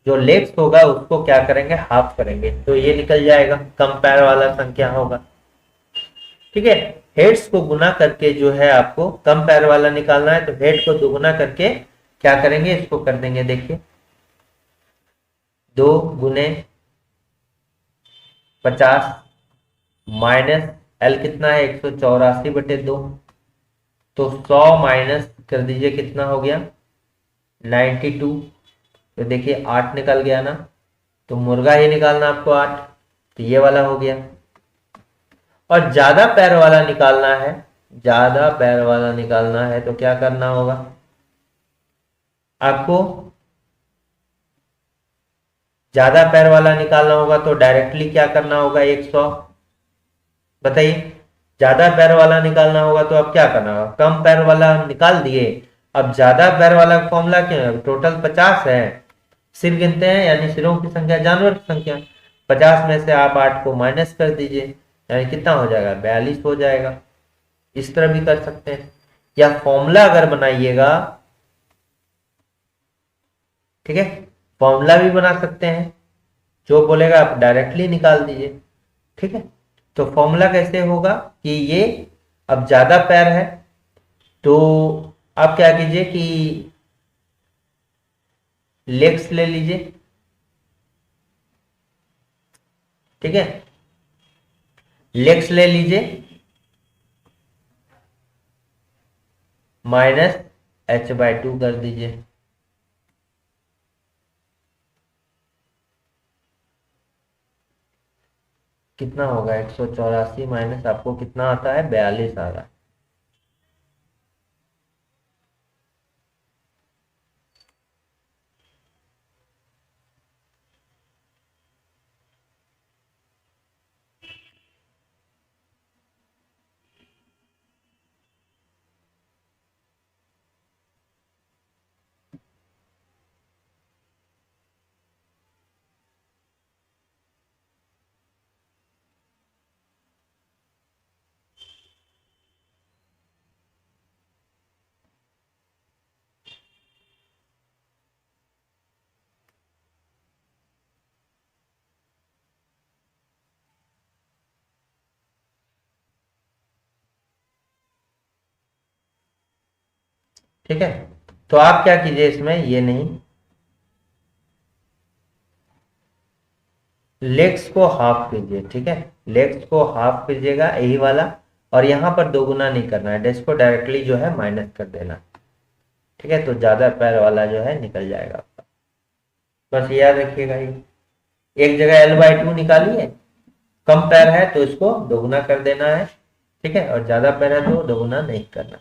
जो लेग्स होगा उसको क्या करेंगे, हाफ करेंगे, तो ये निकल जाएगा, कम पैर वाला संख्या होगा, ठीक है। हेड्स को गुना करके जो है आपको कम पैर वाला निकालना है, तो हेड को दोगुना करके क्या करेंगे, इसको कर देंगे। देखिए 2 गुने 50 माइनस एल कितना है, 184/2, तो 100 माइनस कर दीजिए, कितना हो गया 92। तो देखिए 8 निकल गया ना, तो मुर्गा ही निकालना आपको 8, तो ये वाला हो गया। और ज्यादा पैर वाला निकालना है, ज्यादा पैर वाला निकालना है तो क्या करना होगा आपको, ज्यादा पैर वाला निकालना होगा तो डायरेक्टली क्या करना होगा, 100, बताइए ज्यादा पैर वाला निकालना होगा तो अब क्या करना होगा, कम पैर वाला निकाल दिए, अब ज्यादा पैर वाला फॉर्मूला क्या है, टोटल 50 है, सिर गिनते हैं यानी सिरों की संख्या, जानवर की संख्या, 50 में से आप 8 को माइनस कर दीजिए, यानी कितना हो जाएगा, 42 हो जाएगा। इस तरह भी कर सकते हैं, या फॉर्मूला अगर बनाइएगा, ठीक है, फॉर्मूला भी बना सकते हैं, जो बोलेगा आप डायरेक्टली निकाल दीजिए, ठीक है। तो फॉर्मूला कैसे होगा कि ये अब ज्यादा पैर है तो आप क्या कीजिए कि लेग्स ले लीजिए, ठीक है, लेग्स ले लीजिए, -h/2 कर दीजिए, कितना होगा 184 माइनस आपको कितना आता है, 42 आ रहा है। ठीक है, तो आप क्या कीजिए इसमें, ये नहीं, लेग्स को हाफ कीजिए, ठीक है, लेग्स को हाफ कीजिएगा यही वाला, और यहां पर दोगुना नहीं करना है, इसको डायरेक्टली जो है माइनस कर देना, ठीक है, तो ज्यादा पैर वाला जो है निकल जाएगा आपका। बस याद रखिएगा, ये एक जगह L/2 निकालिए, कम पैर है तो इसको दोगुना कर देना है, ठीक है, और ज्यादा पैर है तो दोगुना नहीं करना,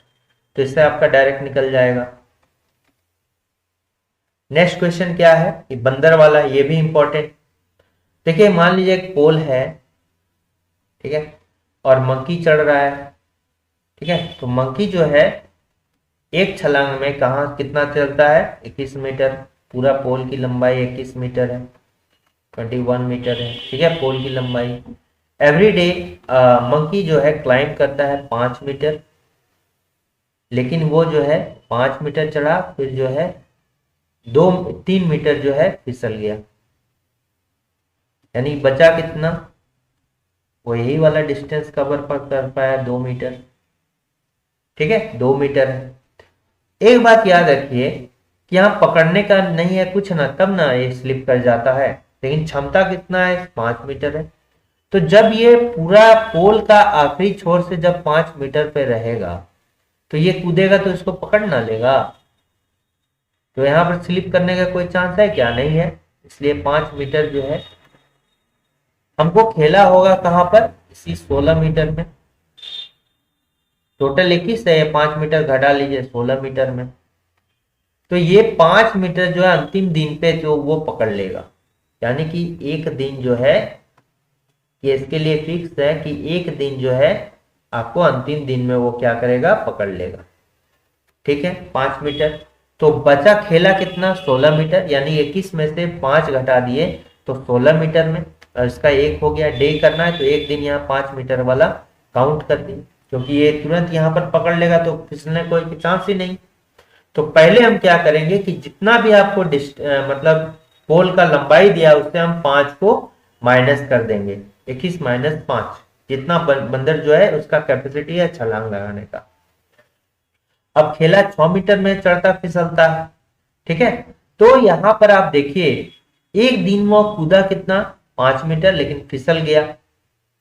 तो इससे आपका डायरेक्ट निकल जाएगा। नेक्स्ट क्वेश्चन क्या है कि बंदर वाला, ये भी इंपॉर्टेंट। देखिए मान लीजिए एक पोल है, ठीक है, और मंकी चढ़ रहा है, ठीक है, तो मंकी जो है एक छलांग में कहा कितना चलता है, 21 मीटर, पूरा पोल की लंबाई 21 मीटर है, 21 मीटर है, ठीक है, पोल की लंबाई। एवरी डे मंकी जो है क्लाइंब करता है 5 मीटर, लेकिन वो जो है 5 मीटर चढ़ा, फिर जो है 3 मीटर जो है फिसल गया, यानी बचा कितना, वो यही वाला डिस्टेंस कवर कर पाया 2 मीटर, ठीक है, 2 मीटर है। एक बात याद रखिए कि यहाँ पकड़ने का नहीं है कुछ ना, तब ना ये स्लिप कर जाता है, लेकिन क्षमता कितना है, 5 मीटर है। तो जब ये पूरा पोल का आखिरी छोर से जब 5 मीटर पे रहेगा तो ये कूदेगा तो इसको पकड़ ना लेगा, तो यहाँ पर स्लिप करने का कोई चांस है क्या, नहीं है। इसलिए 5 मीटर जो है हमको खेला होगा कहां पर, इसी 16 मीटर में, टोटल 21 है, 5 मीटर घटा लीजिए 16 मीटर में, तो ये 5 मीटर जो है अंतिम दिन पे जो वो पकड़ लेगा, यानी कि एक दिन जो है ये इसके लिए फिक्स है कि एक दिन जो है आपको अंतिम दिन में वो क्या करेगा, पकड़ लेगा, ठीक है, 5 मीटर। तो बचा खेला कितना, 16 मीटर, यानी 21 में से 5 घटा दिए तो 16 मीटर में, और इसका एक हो गया, डे करना है तो एक दिन यहाँ 5 मीटर वाला काउंट कर दिए, क्योंकि ये तुरंत यहाँ पर पकड़ लेगा तो फिसलने कोई चांस ही नहीं। तो पहले हम क्या करेंगे कि जितना भी आपको मतलब पोल का लंबाई दिया उससे हम 5 को माइनस कर देंगे, 21 माइनस 5, जितना बंदर जो है उसका कैपेसिटी है छलांग लगाने का। अब खेला 6 मीटर में चढ़ता फिसलता है, ठीक है, तो यहां पर आप देखिए एक दिन वो कूदा कितना, 5 मीटर, लेकिन फिसल गया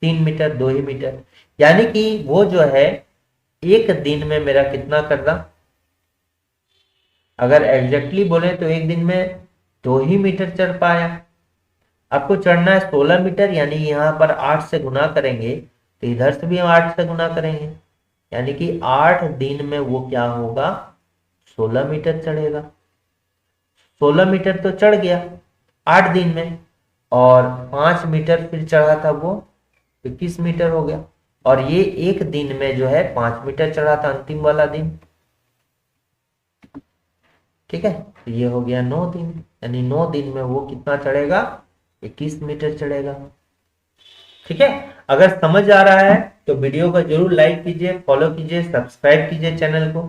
3 मीटर, 2 ही मीटर, यानी कि वो जो है एक दिन में मेरा कितना कर रहा, अगर एग्जैक्टली बोले तो एक दिन में 2 ही मीटर चढ़ पाया। आपको चढ़ना है 16 मीटर, यानी यहां पर 8 से गुना करेंगे तो इधर से भी हम 8 से गुना करेंगे, यानी कि 8 दिन में वो क्या होगा, 16 मीटर चढ़ेगा। 16 मीटर तो चढ़ गया 8 दिन में, और 5 मीटर फिर चढ़ा था वो 21 मीटर हो गया, और ये एक दिन में जो है 5 मीटर चढ़ा था अंतिम वाला दिन, ठीक है, तो ये हो गया 9 दिन, यानी 9 दिन में वो कितना चढ़ेगा, 21 मीटर चढ़ेगा, ठीक है। अगर समझ आ रहा है तो वीडियो को जरूर लाइक कीजिए, फॉलो कीजिए, सब्सक्राइब कीजिए चैनल को,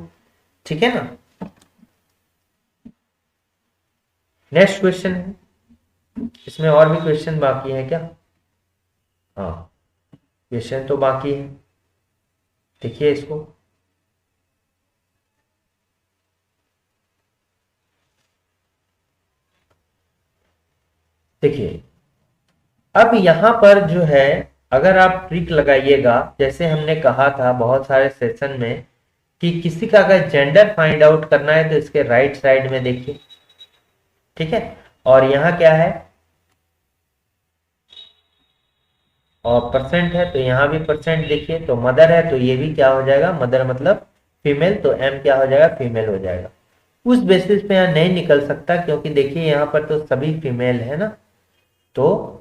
ठीक है ना। नेक्स्ट क्वेश्चन है, इसमें और भी क्वेश्चन बाकी है क्या, हाँ क्वेश्चन तो बाकी है, देखिए इसको, देखिए अब यहां पर जो है अगर आप ट्रिक लगाइएगा, जैसे हमने कहा था बहुत सारे सेशन में कि किसी का अगर जेंडर फाइंड आउट करना है तो इसके राइट साइड में देखिए, ठीक है, और यहां क्या है, और परसेंट है तो यहां भी परसेंट देखिए, तो मदर है तो ये भी क्या हो जाएगा, मदर मतलब फीमेल, तो एम क्या हो जाएगा, फीमेल हो जाएगा। उस बेसिस पे यहां नहीं निकल सकता, क्योंकि देखिए यहां पर तो सभी फीमेल है ना, तो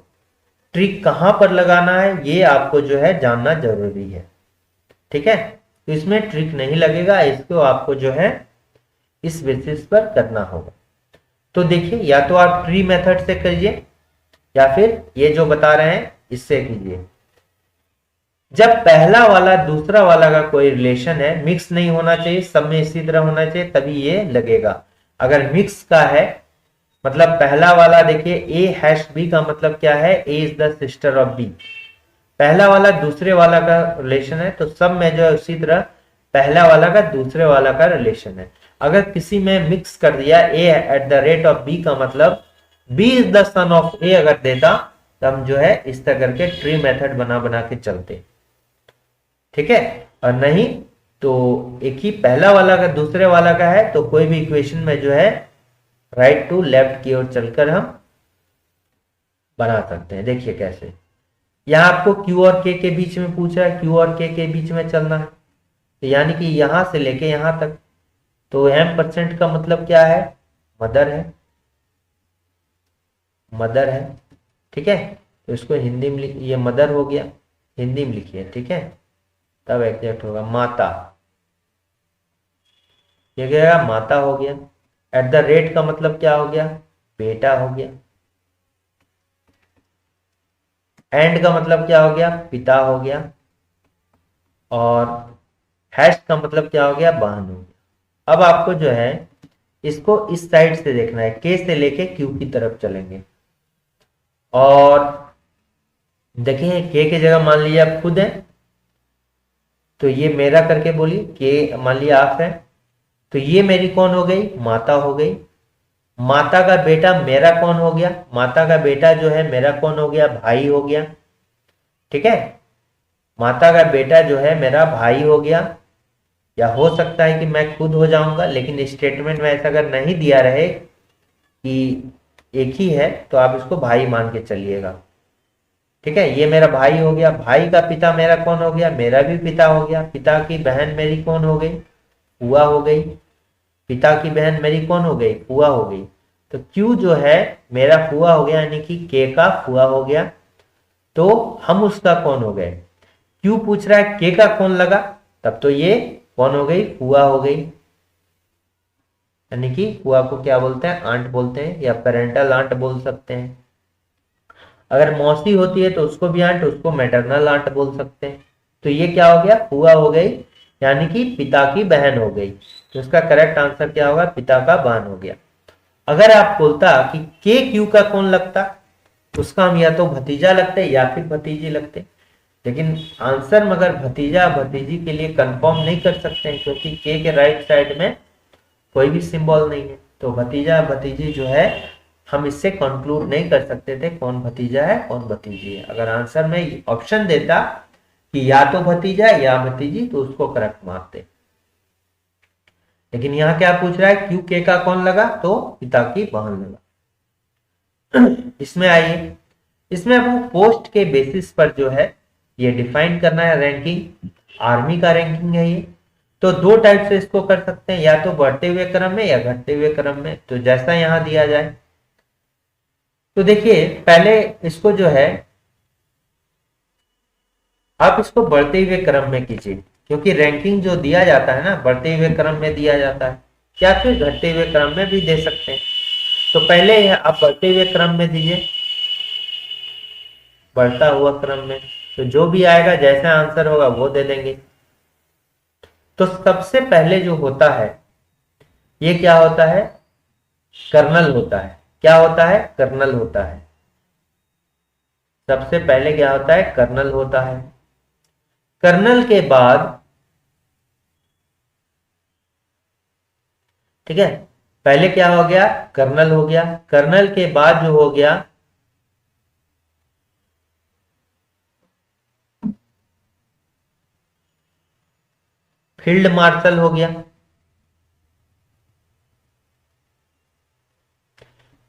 ट्रिक कहां पर लगाना है ये आपको जो है जानना जरूरी है, ठीक है, तो इसमें ट्रिक नहीं लगेगा, इसको आपको जो है इस बेसिस पर करना होगा। तो देखिए या तो आप ट्री मेथड से करिए या फिर ये जो बता रहे हैं इससे कीजिए। जब पहला वाला दूसरा वाला का कोई रिलेशन है, मिक्स नहीं होना चाहिए, सब में इसी तरह होना चाहिए तभी ये लगेगा। अगर मिक्स का है मतलब पहला वाला देखिए ए हैश बी का मतलब क्या है, A is the sister of B, पहला वाला दूसरे वाला का रिलेशन है, तो सब में जो है उसी तरह पहला वाला का दूसरे वाला का रिलेशन है। अगर किसी में मिक्स कर दिया A at the rate of B का मतलब B is the son of A अगर देता, तो हम जो है इस तरह करके ट्री मेथड बना बना के चलते, ठीक है, और नहीं तो एक ही पहला वाला का दूसरे वाला का है, तो कोई भी इक्वेशन में जो है राइट टू लेफ्ट की ओर चलकर हम बना सकते हैं। देखिए कैसे, यहां आपको Q और K के बीच में पूछ रहा है, Q और K के बीच में चलना है, तो यानी कि यहां से लेके यहां तक। तो M% का मतलब क्या है, मदर है, मदर है, ठीक है। तो इसको हिंदी में ये मदर हो गया, हिंदी में लिखिए, ठीक है, तब एग्जैक्ट होगा। माता, ये क्या, माता हो गया। एट द रेट का मतलब क्या हो गया, बेटा हो गया। एंड का मतलब क्या हो गया, पिता हो गया। और हैश का मतलब क्या हो गया, बहन हो गया। अब आपको जो है इसको इस साइड से देखना है, के से लेके क्यू की तरफ चलेंगे। और देखिए के की जगह मान लीजिए आप खुद है, तो ये मेरा करके बोलिए, के मान लिया आप है, तो ये मेरी कौन हो गई, माता हो गई। माता का बेटा मेरा कौन हो गया, माता का बेटा जो है मेरा कौन हो गया, भाई हो गया, ठीक है। माता का बेटा जो है मेरा भाई हो गया, या हो सकता है कि मैं खुद हो जाऊंगा, लेकिन स्टेटमेंट में ऐसा अगर नहीं दिया रहे कि एक ही है, तो आप इसको भाई मान के चलिएगा, ठीक है। ये मेरा भाई हो गया, भाई का पिता मेरा कौन हो गया, मेरा भी पिता हो गया। पिता की बहन मेरी कौन हो गई, फुआ हो गई। पिता की बहन मेरी कौन हो गई, फुआ हो गई। तो क्यू जो है मेरा फुआ हो गया, यानी कि के का फुआ हो गया, तो हम उसका कौन हो गए। क्यू पूछ रहा है के का कौन लगा, तब तो ये कौन हो गई, फुआ हो गई। यानी कि फुआ को क्या बोलते हैं, आंट बोलते हैं, या पेरेंटल आंट बोल सकते हैं। अगर मौसी होती है तो उसको भी आंट, उसको मैटरनल आंट बोल सकते हैं। तो ये क्या हो गया, फुआ हो गई, यानी कि पिता की बहन हो गई। तो इसका करेक्ट आंसर क्या होगा, पिता का बहन हो गया। अगर आप बोलता कि के क्यू का कौन लगता, उसका हम या तो भतीजा लगते या फिर भतीजी लगते, लेकिन आंसर मगर भतीजा भतीजी के लिए कंफर्म नहीं कर सकते हैं, क्योंकि के राइट साइड में कोई भी सिंबल नहीं है। तो भतीजा भतीजी जो है हम इससे कंक्लूड नहीं कर सकते थे कौन भतीजा है कौन भतीजी है। अगर आंसर में ऑप्शन देता कि या तो भतीजा या भतीजी, तो उसको करेक्ट मारते। लेकिन यहाँ क्या पूछ रहा है, क्यू के का कौन लगा, तो पिता की बहन लगा। इसमें आइए, इसमें आपको पोस्ट के बेसिस पर जो है ये डिफाइन करना है रैंकिंग। आर्मी का रैंकिंग है ये। तो दो टाइप से इसको कर सकते हैं, या तो बढ़ते हुए क्रम में या घटते हुए क्रम में, तो जैसा यहां दिया जाए। तो देखिए पहले इसको जो है आप इसको बढ़ते हुए क्रम में कीजिए, क्योंकि रैंकिंग जो दिया जाता है ना बढ़ते हुए क्रम में दिया जाता है, या फिर घटते हुए क्रम में भी दे सकते हैं। तो पहले आप बढ़ते हुए क्रम में दीजिए, बढ़ता हुआ क्रम में, तो जो भी आएगा जैसा आंसर होगा वो दे देंगे। तो सबसे पहले जो होता है ये क्या होता है, कर्नल होता है। क्या होता है, कर्नल होता है। सबसे पहले क्या होता है, कर्नल होता है। कर्नल के बाद, ठीक है, पहले क्या हो गया, कर्नल हो गया। कर्नल के बाद जो हो गया फील्ड मार्शल हो गया।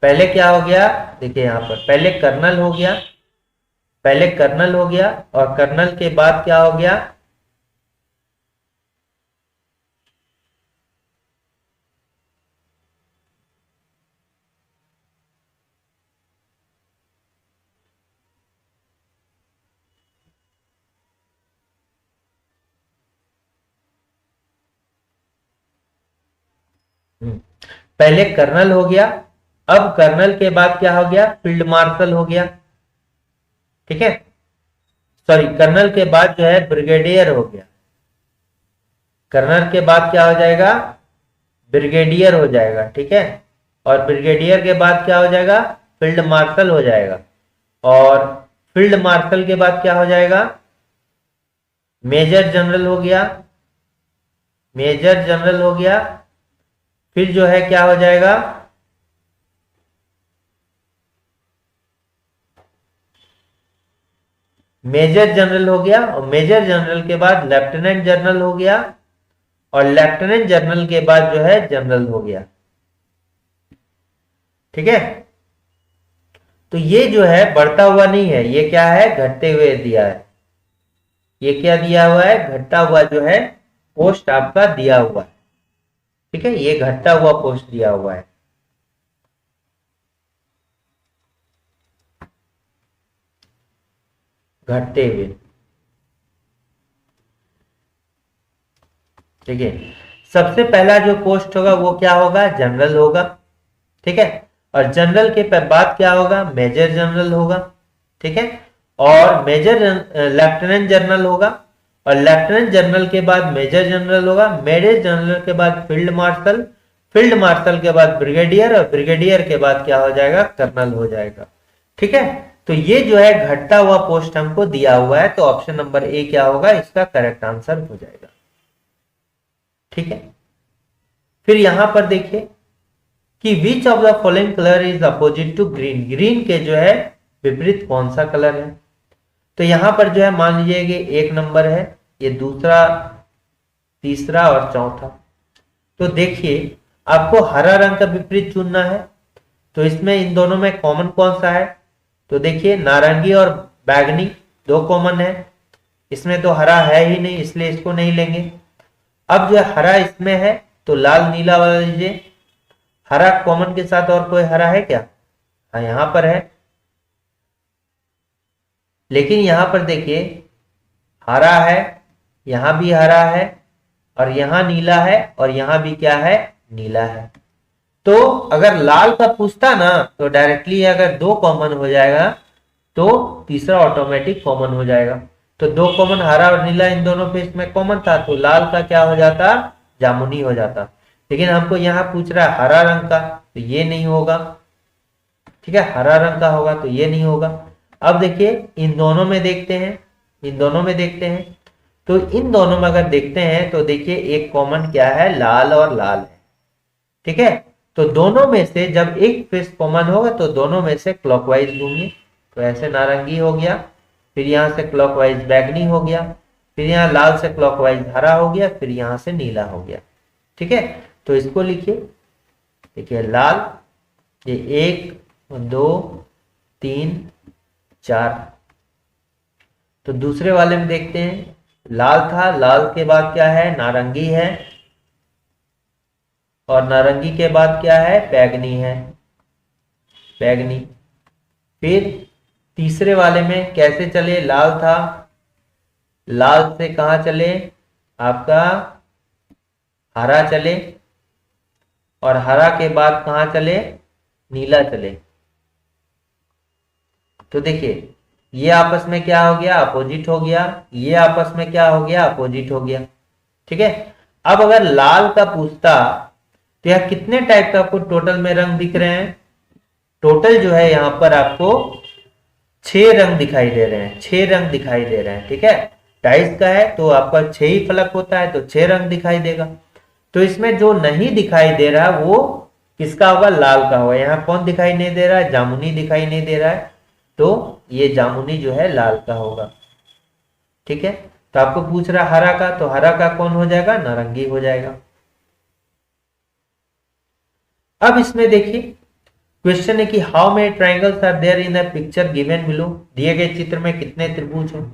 पहले क्या हो गया, देखिए यहां पर पहले कर्नल हो गया, पहले कर्नल हो गया, और कर्नल के बाद क्या हो गया, पहले कर्नल हो गया, अब कर्नल के बाद क्या हो गया, फील्ड मार्शल हो गया, ठीक है। सॉरी, कर्नल के बाद जो है ब्रिगेडियर हो गया। कर्नल के बाद क्या हो जाएगा, ब्रिगेडियर हो जाएगा, ठीक है। और ब्रिगेडियर के बाद क्या हो जाएगा, फील्ड मार्शल हो जाएगा। और फील्ड मार्शल के बाद क्या हो जाएगा, मेजर जनरल हो गया, मेजर जनरल हो गया। फिर जो है क्या हो जाएगा, मेजर जनरल हो गया, और मेजर जनरल के बाद लेफ्टिनेंट जनरल हो गया, और लेफ्टिनेंट जनरल के बाद जो है जनरल हो गया। ठीक है, तो ये जो है बढ़ता हुआ नहीं है, ये क्या है, घटते हुए दिया है। ये क्या दिया हुआ है, घटता हुआ जो है पोस्ट आपका दिया हुआ है। ठीक है, ये घटता हुआ पोस्ट दिया हुआ है। घटते हुए, ठीक है। सबसे पहला जो पोस्ट होगा वो क्या होगा, जनरल होगा। ठीक है, और जनरल के बाद क्या होगा, मेजर जनरल होगा। ठीक है, और मेजर लेफ्टिनेंट जनरल होगा, और लेफ्टिनेंट जनरल के बाद मेजर जनरल होगा। मेजर जनरल के बाद फील्ड मार्शल, फील्ड मार्शल के बाद ब्रिगेडियर, और ब्रिगेडियर के बाद क्या हो जाएगा, कर्नल हो जाएगा। ठीक है, तो ये जो है घटता हुआ पोस्ट हमको दिया हुआ है, तो ऑप्शन नंबर ए क्या होगा, इसका करेक्ट आंसर हो जाएगा। ठीक है, फिर यहां पर देखिए कि which of the following colour is opposite to green, green के जो है विपरीत कौन सा कलर है। तो यहां पर जो है मान लीजिए कि एक नंबर है, ये दूसरा, तीसरा और चौथा। तो देखिए आपको हरा रंग का विपरीत चुनना है, तो इसमें इन दोनों में कॉमन कौन सा है, तो देखिए नारंगी और बैगनी दो कॉमन है, इसमें तो हरा है ही नहीं, इसलिए इसको नहीं लेंगे। अब जो हरा इसमें है तो लाल नीला वाला लीजिए। हरा कॉमन के साथ और कोई हरा है क्या, हाँ यहां पर है, लेकिन यहां पर देखिए हरा है, यहां भी हरा है, और यहां नीला है, और यहां भी क्या है, नीला है। तो अगर लाल का पूछता ना तो डायरेक्टली अगर दो कॉमन हो जाएगा तो तीसरा ऑटोमेटिक कॉमन हो जाएगा। तो दो कॉमन, हरा और नीला, इन दोनों पे इसमें कॉमन था, तो लाल का क्या हो जाता, जामुनी हो जाता। लेकिन हमको यहाँ पूछ रहा है हरा रंग का, तो ये नहीं होगा। ठीक है, हरा रंग का होगा तो ये नहीं होगा। अब देखिए इन दोनों में देखते हैं, इन दोनों में देखते हैं, तो इन दोनों में अगर देखते हैं तो देखिए एक कॉमन क्या है, लाल और लाल है। ठीक है, तो दोनों में से जब एक फेस कॉमन होगा तो दोनों में से क्लॉकवाइज घूमिए, तो ऐसे नारंगी हो गया, फिर यहां से क्लॉकवाइज बैगनी हो गया, फिर यहाँ लाल से क्लॉकवाइज हरा हो गया, फिर यहां से नीला हो गया। ठीक है, तो इसको लिखिए, देखिए लाल, ये 1 2 3 4। तो दूसरे वाले में देखते हैं, लाल था, लाल के बाद क्या है, नारंगी है, और नारंगी के बाद क्या है, बैगनी है, बैगनी। फिर तीसरे वाले में कैसे चले, लाल था, लाल से कहां चले, आपका हरा चले, और हरा के बाद कहां चले, नीला चले। तो देखिए ये आपस में क्या हो गया, अपोजिट हो गया, ये आपस में क्या हो गया, अपोजिट हो गया। ठीक है, अब अगर लाल का पूछता तो यह कितने टाइप का आपको टोटल में रंग दिख रहे हैं, टोटल जो है यहां पर आपको 6 रंग दिखाई दे रहे हैं, 6 रंग दिखाई दे रहे हैं। ठीक है, 22 का है तो आपका 6 ही फलक होता है, तो 6 रंग दिखाई देगा। तो इसमें जो नहीं दिखाई दे रहा वो किसका होगा, लाल का होगा। यहाँ कौन दिखाई नहीं दे रहा है, जामुनी दिखाई नहीं दे रहा है, तो ये जामुनी जो है लाल का होगा। ठीक है, तो आपको पूछ रहा हरा का, तो हरा का कौन हो जाएगा, नारंगी हो जाएगा। अब इसमें देखिए क्वेश्चन है कि how many triangles are there in the picture given below, दिए गए चित्र में कितने त्रिभुज हैं।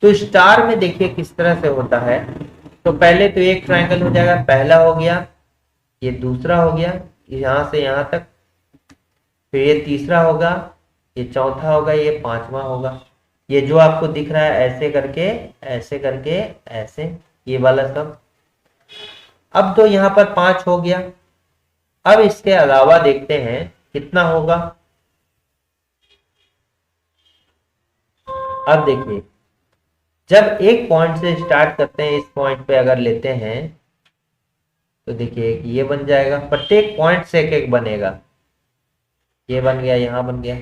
तो स्टार में देखिए किस तरह से होता है, तो पहले तो एक ट्राइंगल हो जाएगा, पहला हो गया, ये दूसरा हो गया, यहां से यहां तक, फिर ये तीसरा होगा, ये चौथा होगा, ये पांचवा होगा। ये जो आपको दिख रहा है ऐसे करके, ऐसे करके, ऐसे, ये वाला सब। अब तो यहां पर 5 हो गया। अब इसके अलावा देखते हैं कितना होगा। अब देखिए जब एक पॉइंट से स्टार्ट करते हैं, इस पॉइंट पे अगर लेते हैं तो देखिए ये बन जाएगा, प्रत्येक पॉइंट से एक एक बनेगा, ये बन गया, यहां बन गया।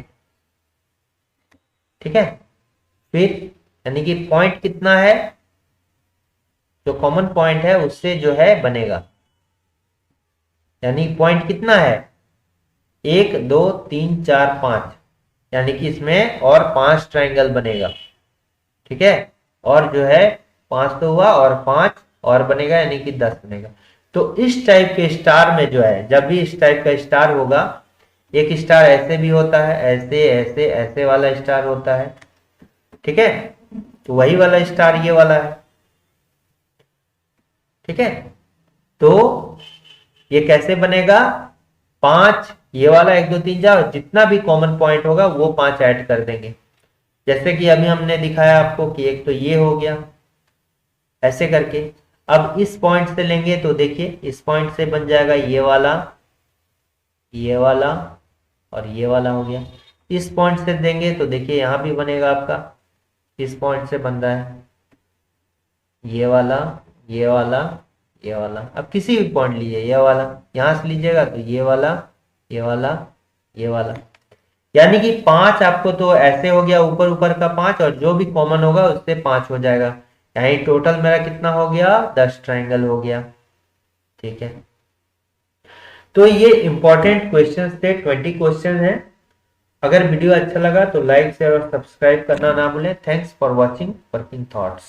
ठीक है, फिर यानी कि पॉइंट कितना है, जो कॉमन पॉइंट है उससे जो है बनेगा, यानी पॉइंट कितना है, 1 2 3 4 5, यानी कि इसमें और 5 ट्राइंगल बनेगा। ठीक है, और जो है 5 तो हुआ और 5 और बनेगा, यानी कि 10 बनेगा। तो इस टाइप के स्टार में जो है, जब भी इस टाइप का स्टार होगा, एक स्टार ऐसे भी होता है, ऐसे ऐसे ऐसे वाला स्टार होता है, ठीक है, तो वही वाला स्टार ये वाला है, ठीक है। तो ये कैसे बनेगा, 5 ये वाला 1 2 3 4, जितना भी कॉमन पॉइंट होगा वो 5 ऐड कर देंगे। जैसे कि अभी हमने दिखाया आपको कि एक तो ये हो गया, ऐसे करके। अब इस पॉइंट से लेंगे तो देखिए इस पॉइंट से बन जाएगा ये वाला, ये वाला और ये वाला हो गया। इस पॉइंट से देंगे तो देखिए यहां भी बनेगा आपका, इस पॉइंट से बन रहा है ये वाला, ये वाला, ये वाला। अब किसी भी पॉइंट लीजिए, ये वाला यहां से लीजिएगा तो ये वाला, ये वाला, ये वाला, यानी कि 5 आपको तो ऐसे हो गया, ऊपर ऊपर का 5, और जो भी कॉमन होगा उससे 5 हो जाएगा। यही टोटल मेरा कितना हो गया, 10 ट्राइंगल हो गया, ठीक है। तो ये इंपॉर्टेंट क्वेश्चंस थे, 20 क्वेश्चन हैं। अगर वीडियो अच्छा लगा तो लाइक शेयर और सब्सक्राइब करना ना भूलें। Thanks for watching working thoughts.